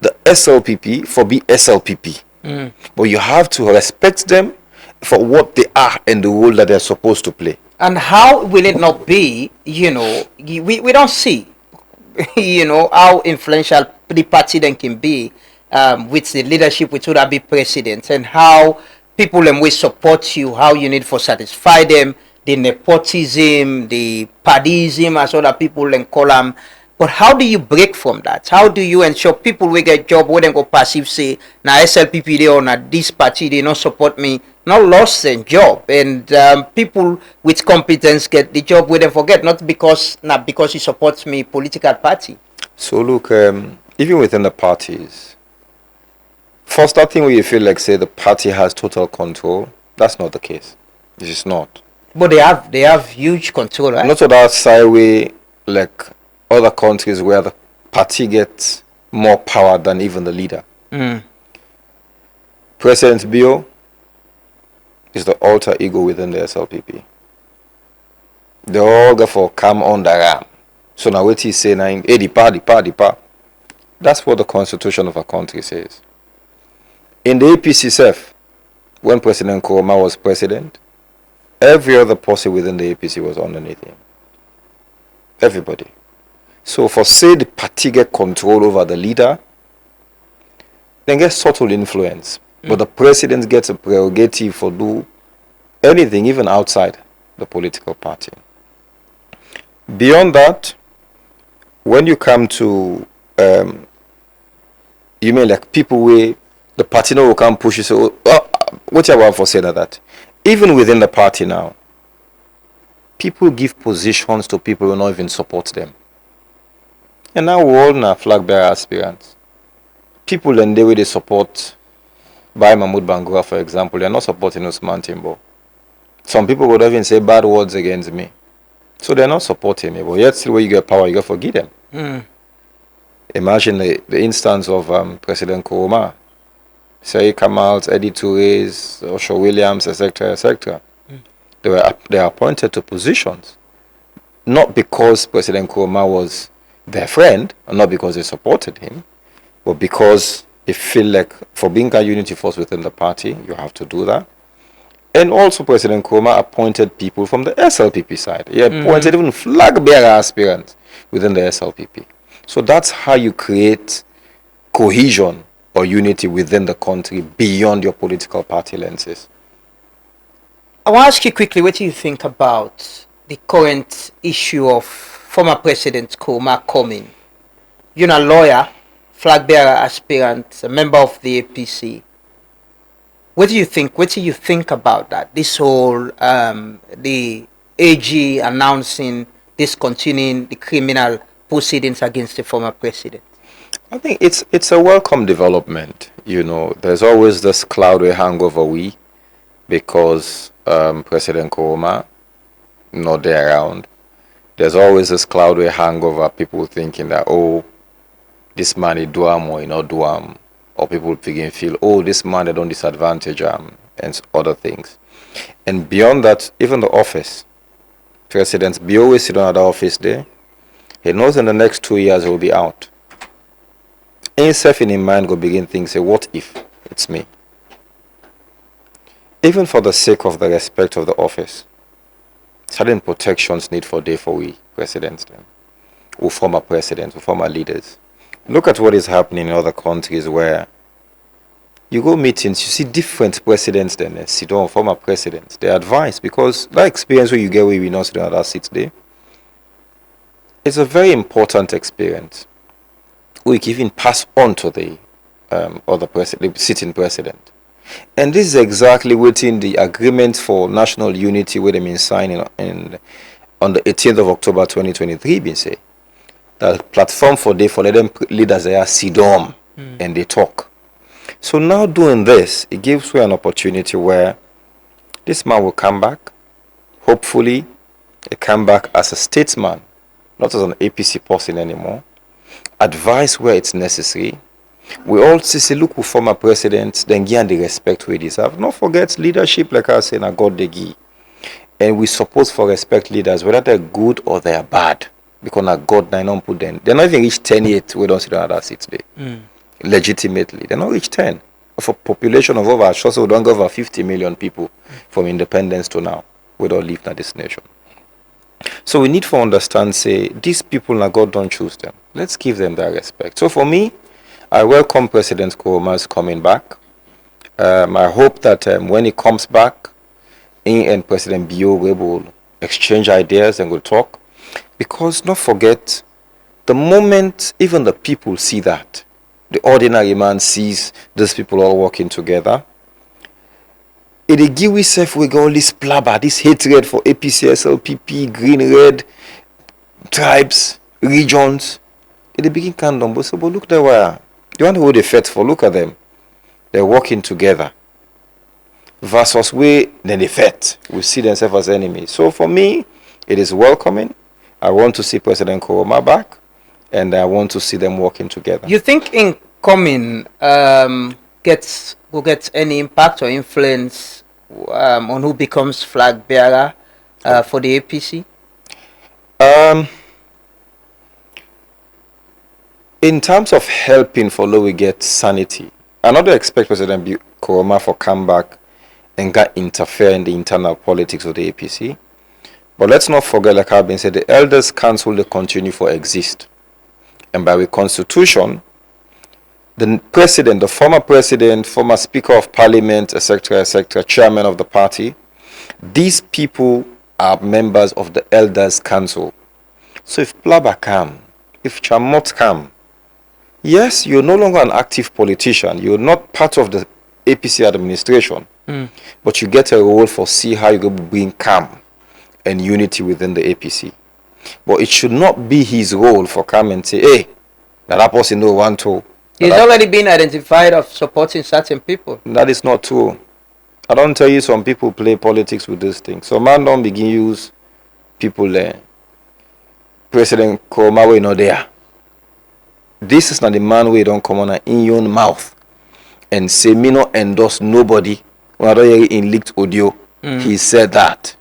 the SLPP for be SLPP. But you have to respect them for what they are and the role that they're supposed to play. And how will it not be, we don't see, how influential the party then can be with the leadership, which would be president, and how people will support you, how you need for satisfy them, the nepotism, the padism, as other people then call them. But how do you break from that? How do you ensure people will get job where they go passive say, now SLPP they or na this party they not support me, not lost their job, and people with competence get the job where they forget, not because he supports me political party. So look, even within the parties, first that thing where you feel like say the party has total control, that's not the case. This is not. But they have huge control, right? Not to that side way like other countries where the party gets more power than even the leader. President Bio is the alter ego within the SLPP. They all go for come on the ram. So now what he's saying, hey, the pa. That's what the constitution of a country says. In the APC self, when President Nkrumah was president, every other person within the APC was underneath him. Everybody. So for say the party get control over the leader, then get subtle influence. But the president gets a prerogative for do anything, even outside the political party. Beyond that, when you come to, you mean like people where the party no will come push you, so what you want for saying that? Even within the party now, people give positions to people who don't even support them. And now we're all now flag bearer aspirants. People and the way they support by Mahmoud Bangura, for example, they're not supporting Osman Timbo. Some people would even say bad words against me. So they're not supporting me. But yet still when you get power, you got to forgive them. Imagine the instance of President Nkrumah, Say Kamals, Eddie Toure's, Osho Williams, etc., etc. They are appointed to positions, not because President Nkrumah was their friend, and not because they supported him, but because they feel like for being a unity force within the party, you have to do that. And also President Nkrumah appointed people from the SLPP side. He appointed even flag bearer aspirants within the SLPP. So that's how you create cohesion or unity within the country beyond your political party lenses. I want to ask you quickly, what do you think about the current issue of former President Nkrumah coming? You're a lawyer, flag bearer aspirant, a member of the APC. What do you think? What do you think about that? This whole the AG announcing discontinuing the criminal proceedings against the former president. I think it's a welcome development. You know, there's always this cloud we hang over we because President Nkrumah not there around. There's always this cloud we hang over people thinking that, oh, this man is duam or not duam, or people begin feel, oh, this man they don't disadvantage and other things. And beyond that, even the office, President be always sit on the office there. He knows in the next 2 years he will be out. Himself in his mind go begin think, say, what if it's me? Even for the sake of the respect of the office, certain protections need for day for we presidents then, or former presidents, or former leaders. Look at what is happening in other countries where you go meetings, you see different presidents then sit down, former presidents. They advise because that experience where you get where we not sit down at that seat there, it's a very important experience. We can even pass on to the other president, the sitting president. And this is exactly within the agreement for national unity where they been signing on the 18th of October 2023 been say that platform for they for let them leaders they are sit down and they talk. So now doing this, it gives you an opportunity where this man will come back. Hopefully, he come back as a statesman, not as an APC person anymore. Advise where it's necessary. We also say, look, who former presidents, then give the respect we deserve. Not forget leadership, like I say, na God they give. And we suppose for respect leaders, whether they're good or they're bad. because na God na don't put them. They're not even reach 10 yet. We don't see another seats there. Legitimately, they're not reach 10. Of a population of over, so we don't go over 50 million people from independence to now. We don't live in this nation. So we need to understand, say, these people na God don't choose them. Let's give them that respect. So for me, I welcome President Kouma's coming back. I hope that when he comes back, he and President Bio will exchange ideas and will talk. Because don't forget, the moment even the people see that, the ordinary man sees these people all working together, it give itself with all this blabber, this hatred for APC, SLPP, green, red, tribes, regions. It begin kind of, but look there where you want to hold the fight for, look at them. They're working together. Versus we then they fight. We see themselves as enemies. So for me, it is welcoming. I want to see President Kouma back, and I want to see them working together. You think incoming will get any impact or influence on who becomes flag bearer for the APC? In terms of helping for we get sanity, I not expect President Kouma for come back and interfere in the internal politics of the APC. But let's not forget, like I've been said, the Elders Council they continue to exist. And by the constitution, the president, the former president, former speaker of parliament, etc., chairman of the party, these people are members of the Elders Council. So if Plaba come, if Chamot come, yes, you're no longer an active politician. You're not part of the APC administration. But you get a role for see how you go bring calm and unity within the APC. But it should not be his role for come and say, hey, that person no want to. He's already been identified of supporting certain people. That is not true. I don't tell you some people play politics with this thing. So man don't begin use people there. President Kouma we not there. This is not the man where you don't come on in your own mouth and say me not endorse nobody. When I don't hear in leaked audio, he said that.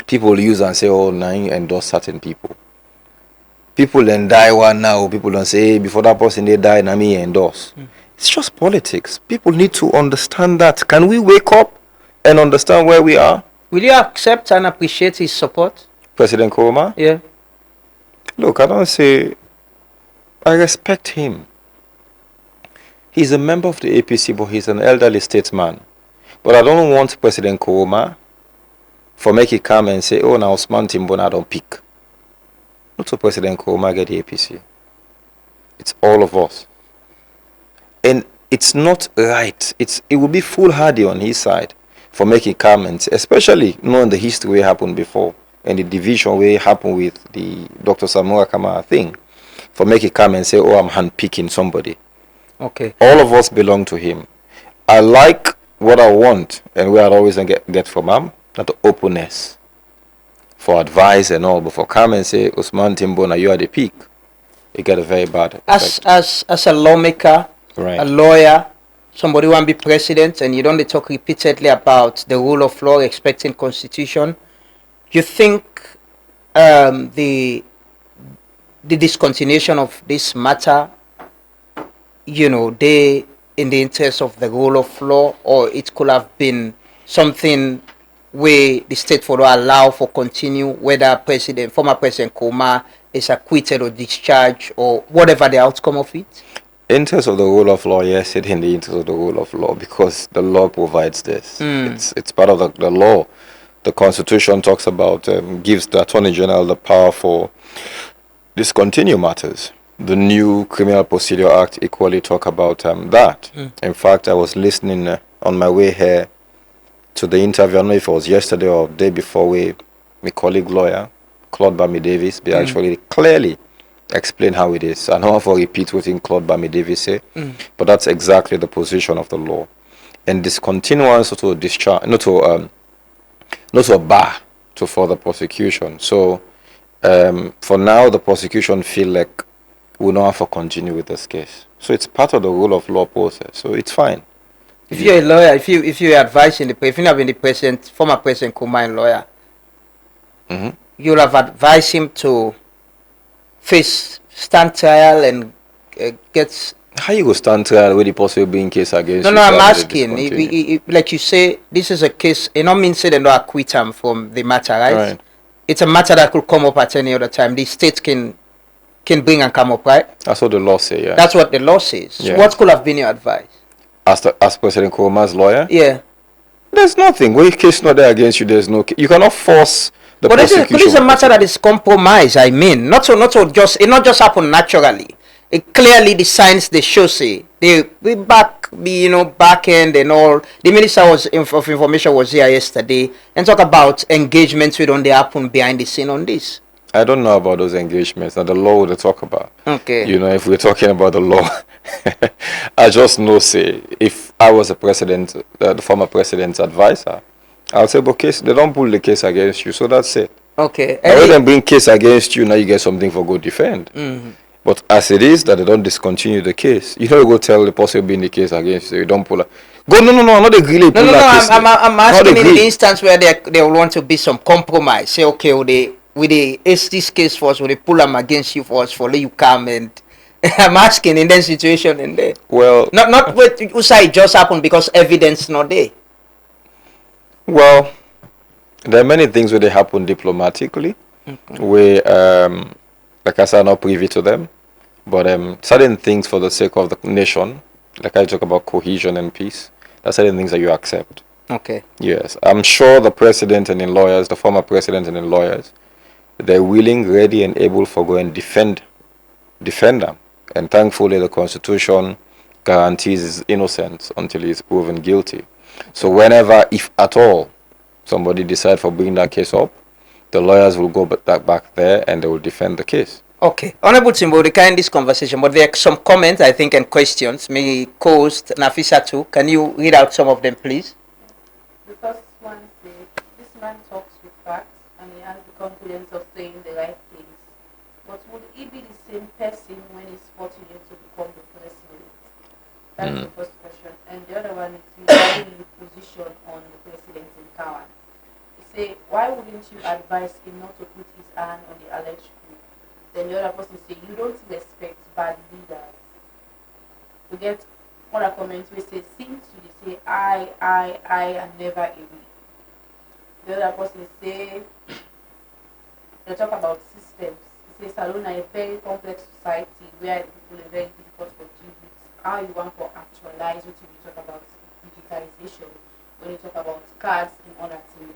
People use and say, oh, now you endorse certain people. People then die one now. People don't say, hey, before that person they die, now me endorse. It's just politics. People need to understand that. Can we wake up and understand where we are? Will you accept and appreciate his support? President Kouma? Yeah. Look, I don't say, I respect him. He's a member of the APC, but he's an elderly statesman. But I don't want President Kouma for make it come and say, oh, now Osman Timbo I don't pick. Not to President Kouma get the APC. It's all of us. And it's not right. It would be foolhardy on his side for making comments, especially knowing the history where happened before and the division where happened with the Dr. Samora Kamara thing, for making come and say, oh, I'm handpicking somebody. Okay. All of us belong to him. I like what I want and where I always get from him, not the openness for advice and all, but for come and say, Osman Timbo, now you are the peak, you get a very bad effect. As a lawmaker, right, a lawyer, somebody want to be president, and you don't talk repeatedly about the rule of law, respecting constitution, you think the discontinuation of this matter, they in the interest of the rule of law, or it could have been something where the state for allow for continue, whether former President Kouma is acquitted or discharged or whatever the outcome of it? Interest of the rule of law, yes, it's in the interest of the rule of law because the law provides this. It's part of the law. The Constitution talks about, gives the Attorney General the power for discontinue matters. The new Criminal Procedure Act equally talk about that. In fact, I was listening on my way here to the interview, I don't know if it was yesterday or the day before, where my colleague lawyer, Claude Bami Davis, they actually clearly explain how it is. I don't want to repeat what Claude Bami Davis say, but that's exactly the position of the law. And discontinuance to discharge, not to a bar to further prosecution. So for now, the prosecution feel like we don't have to continue with this case. So it's part of the rule of law process. So it's fine. If you're a lawyer, if you're advising if you have been the former President Kouma lawyer, you'll have advised him to face stand trial and gets. How you go stand trial with the possible being case against No, you? no, I'm so that they asking. discontinue? Like you say, this is a case. It not mean say they don't acquit him from the matter, right? Right. It's a matter that could come up at any other time. The state can bring and come up, right? That's what the law say, yeah. That's what the law says. So Yeah. what could have been your advice? As President Nkrumah's lawyer, Yeah. there's nothing. When case not there against you, there's no case. You cannot force the But this prosecution. is a matter that is compromised. I mean, not so just it not just happen naturally. It clearly the signs they show say we back back end and all. The minister of information was here yesterday and talk about engagements we don't they happen behind the scene on this. I don't know about those engagements. Now the law would talk about. Okay. If we're talking about the law, I just know say if I was the former president's advisor, I'll say, but case they don't pull the case against you, so that's it. Okay. Now when they bring case against you, now you get something for go defend. Mm-hmm. But as it is that they don't discontinue the case, you go tell the person being the case against you, you don't pull. Go no, not the really pull No. case. I'm asking in the instance where they will want to be some compromise. Say okay, will they ace this case for us? Will they pull them against you for us for let you come and? I'm asking in that situation in there. Well, not what you say it just happened because evidence not there. Well, there are many things where they happen diplomatically, where, like I said, I'm not privy to them, but certain things for the sake of the nation, like I talk about cohesion and peace, there are certain things that you accept. Okay. Yes, I'm sure the president and the lawyers, the former president and the lawyers, they're willing, ready, and able for go and defend them. And thankfully, the Constitution guarantees his innocence until he's proven guilty. So whenever, if at all, somebody decides for bringing that case up, the lawyers will go back there and they will defend the case. Okay. Honorable Timbo, we can end this conversation, but there are some comments, I think, and questions. May co-host Nafisa too. Can you read out some of them, please? The first one says, this man talks with facts and he has the confidence of saying the right things. But would he be the same person when he's fortunate to become the president? That's the first question. And the other one is regarding the position on the president in Kawan. He say, why wouldn't you advise him not to put his hand on the alleged coup? Then the other person say, you don't respect bad leaders. We get other comments where say, seem to say, I, and never agree. The other person say, they talk about systems. He says, Salona is a very complex society where people are very difficult to deal with. How you want to actualize what you talk about digitalization, when you talk about cards and other things.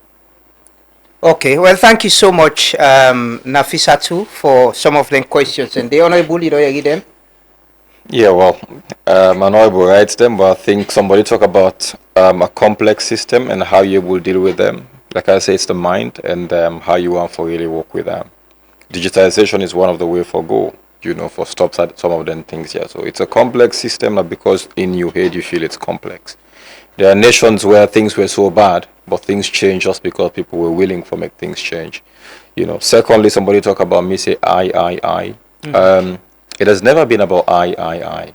Okay, well, thank you so much, Nafisa too, for some of them questions. And the Honorable, you don't read them? Yeah, well, Honorable writes them, but I think somebody talk about a complex system and how you will deal with them. Like I say, it's the mind and how you want to really work with them. Digitalization is one of the way for go, for stop some of them things here. So it's a complex system, not because in your head you feel it's complex. There are nations where things were so bad, but things change just because people were willing to make things change. Secondly, somebody talk about me say I. It has never been about I.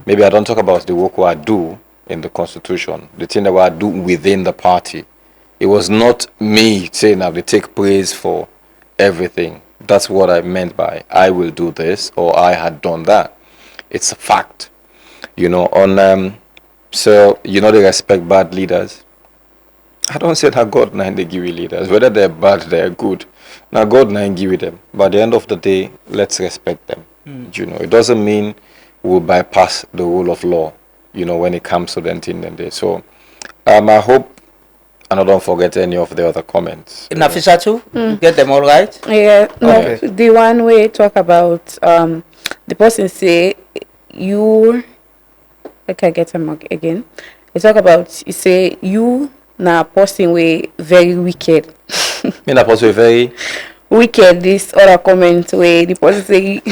Maybe I don't talk about the work I do in the Constitution, the thing that I do within the party. It was not me saying I will take praise for everything. That's what I meant by I will do this or I had done that. It's a fact. So they respect bad leaders. I don't say that God nine they give you leaders. Whether they're bad, they're good. Now God nine give you them. But at the end of the day, let's respect them. It doesn't mean we'll bypass the rule of law, when it comes to the thing and day. So I hope and I don't forget any of the other comments. Nafisa too? Get them all right? Yeah, no, Okay. the one way talk about the person say you okay, I get them again. They talk about you say you na person way very wicked. Me na person very Wicked this other comment way the person say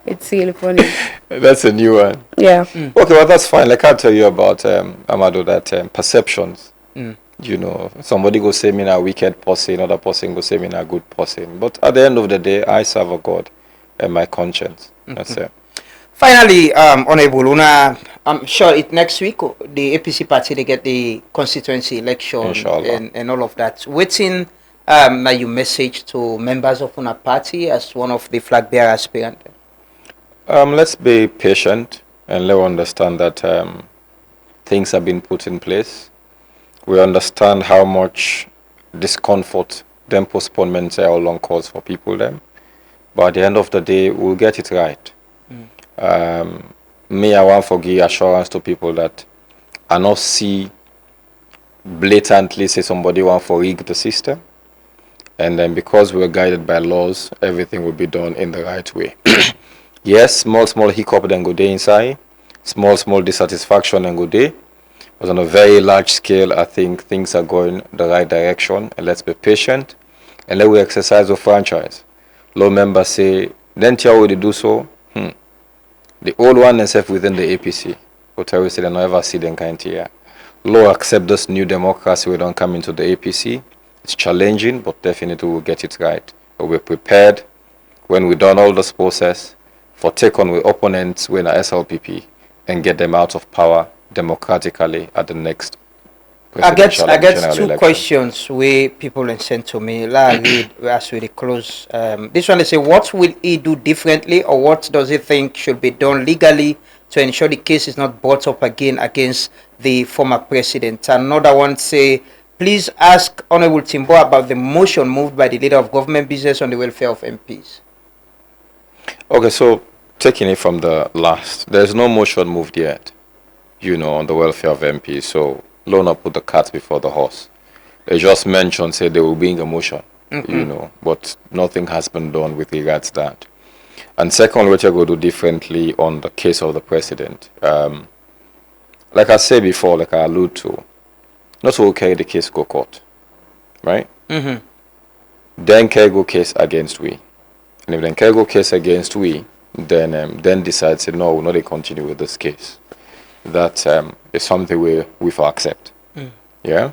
it's really funny. That's a new one. Yeah. Okay, well that's fine. Like I'll tell you about Amado that perceptions. Somebody go say me na wicked person, another person go say me na good person. But at the end of the day, I serve a God and my conscience. That's it. Finally, Honorable Una, I'm sure next week the APC party they get the constituency election Inshallah. and all of that. Waiting That you message to members of una party as one of the flag bearer aspirants? Let's be patient and let's understand that things have been put in place. We understand how much discomfort them postponements are long cause for people them. But at the end of the day, we'll get it right. Me, I want to give assurance to people that I not see blatantly say somebody want to rig the system. And then because we're guided by laws, everything will be done in the right way. Yes, small hiccup then go there inside. Small dissatisfaction and go there. But on a very large scale, I think things are going the right direction. And let's be patient. And let we exercise the franchise. Law members say, then tell we do so. The old one themselves within the APC. But I will say they never see them kind here. Law accept this new democracy. We don't come into the APC. It's challenging, but definitely we'll get it right. But we're prepared when we've done all this process for take on with opponents when our SLPP and get them out of power democratically at the next presidential I and get general two election. questions where people sent to me. Let me read as we close. This one, they say, what will he do differently, or what does he think should be done legally to ensure the case is not brought up again against the former president? Another one say, please ask Honorable Timbo about the motion moved by the leader of government business on the welfare of MPs. Okay, so taking it from the last, there's no motion moved yet, on the welfare of MPs. So Lona put the cart before the horse. They just mentioned, say they will bring a motion, but nothing has been done with regards to that. And second, what you're going to do differently on the case of the president. Like I said before, like I allude to, not all carry the case go court, right? Then carry go case against we. And if then carry go case against we, then decide, say, no, we're not going to continue with this case. That is something we for accept. Yeah?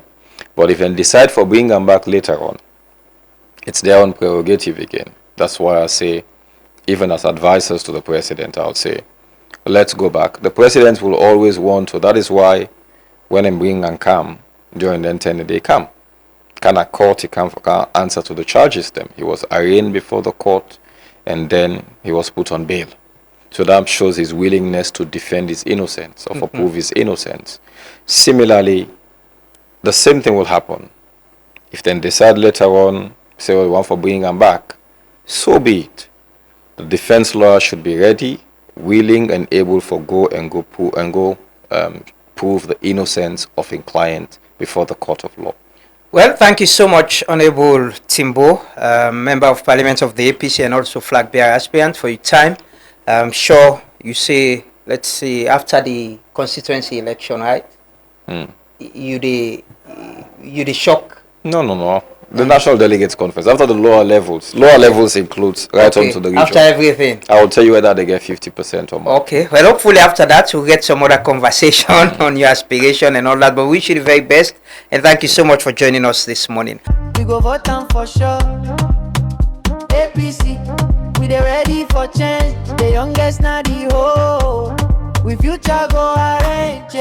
But if they decide for bring them back later on, it's their own prerogative again. That's why I say, even as advisors to the president, I'll say, let's go back. The president will always want to. That is why when they bring and come, during the intended they come. Can a court, he come for answer to the charges them. He was arraigned before the court, and then he was put on bail. So that shows his willingness to defend his innocence or prove his innocence. Similarly, the same thing will happen. If then decide later on, say, well, we want for bringing him back, so be it. The defense lawyer should be ready, willing, and able for prove the innocence of a client before the court of law. Well, thank you so much, Honorable Timbo, Member of Parliament of the APC and also flag bearer aspirant, for your time. I'm sure you say, let's see, after the constituency election, right? You the shock. No. The National Delegates Conference, after the lower levels includes right on to the region. After everything. I will tell you whether they get 50% or more. Okay, well, hopefully after that we'll get some other conversation on your aspiration and all that, but we wish you the very best, and thank you so much for joining us this morning. We go vote them for sure. APC, we dey ready for change. The youngest na the whole. We future go arrange,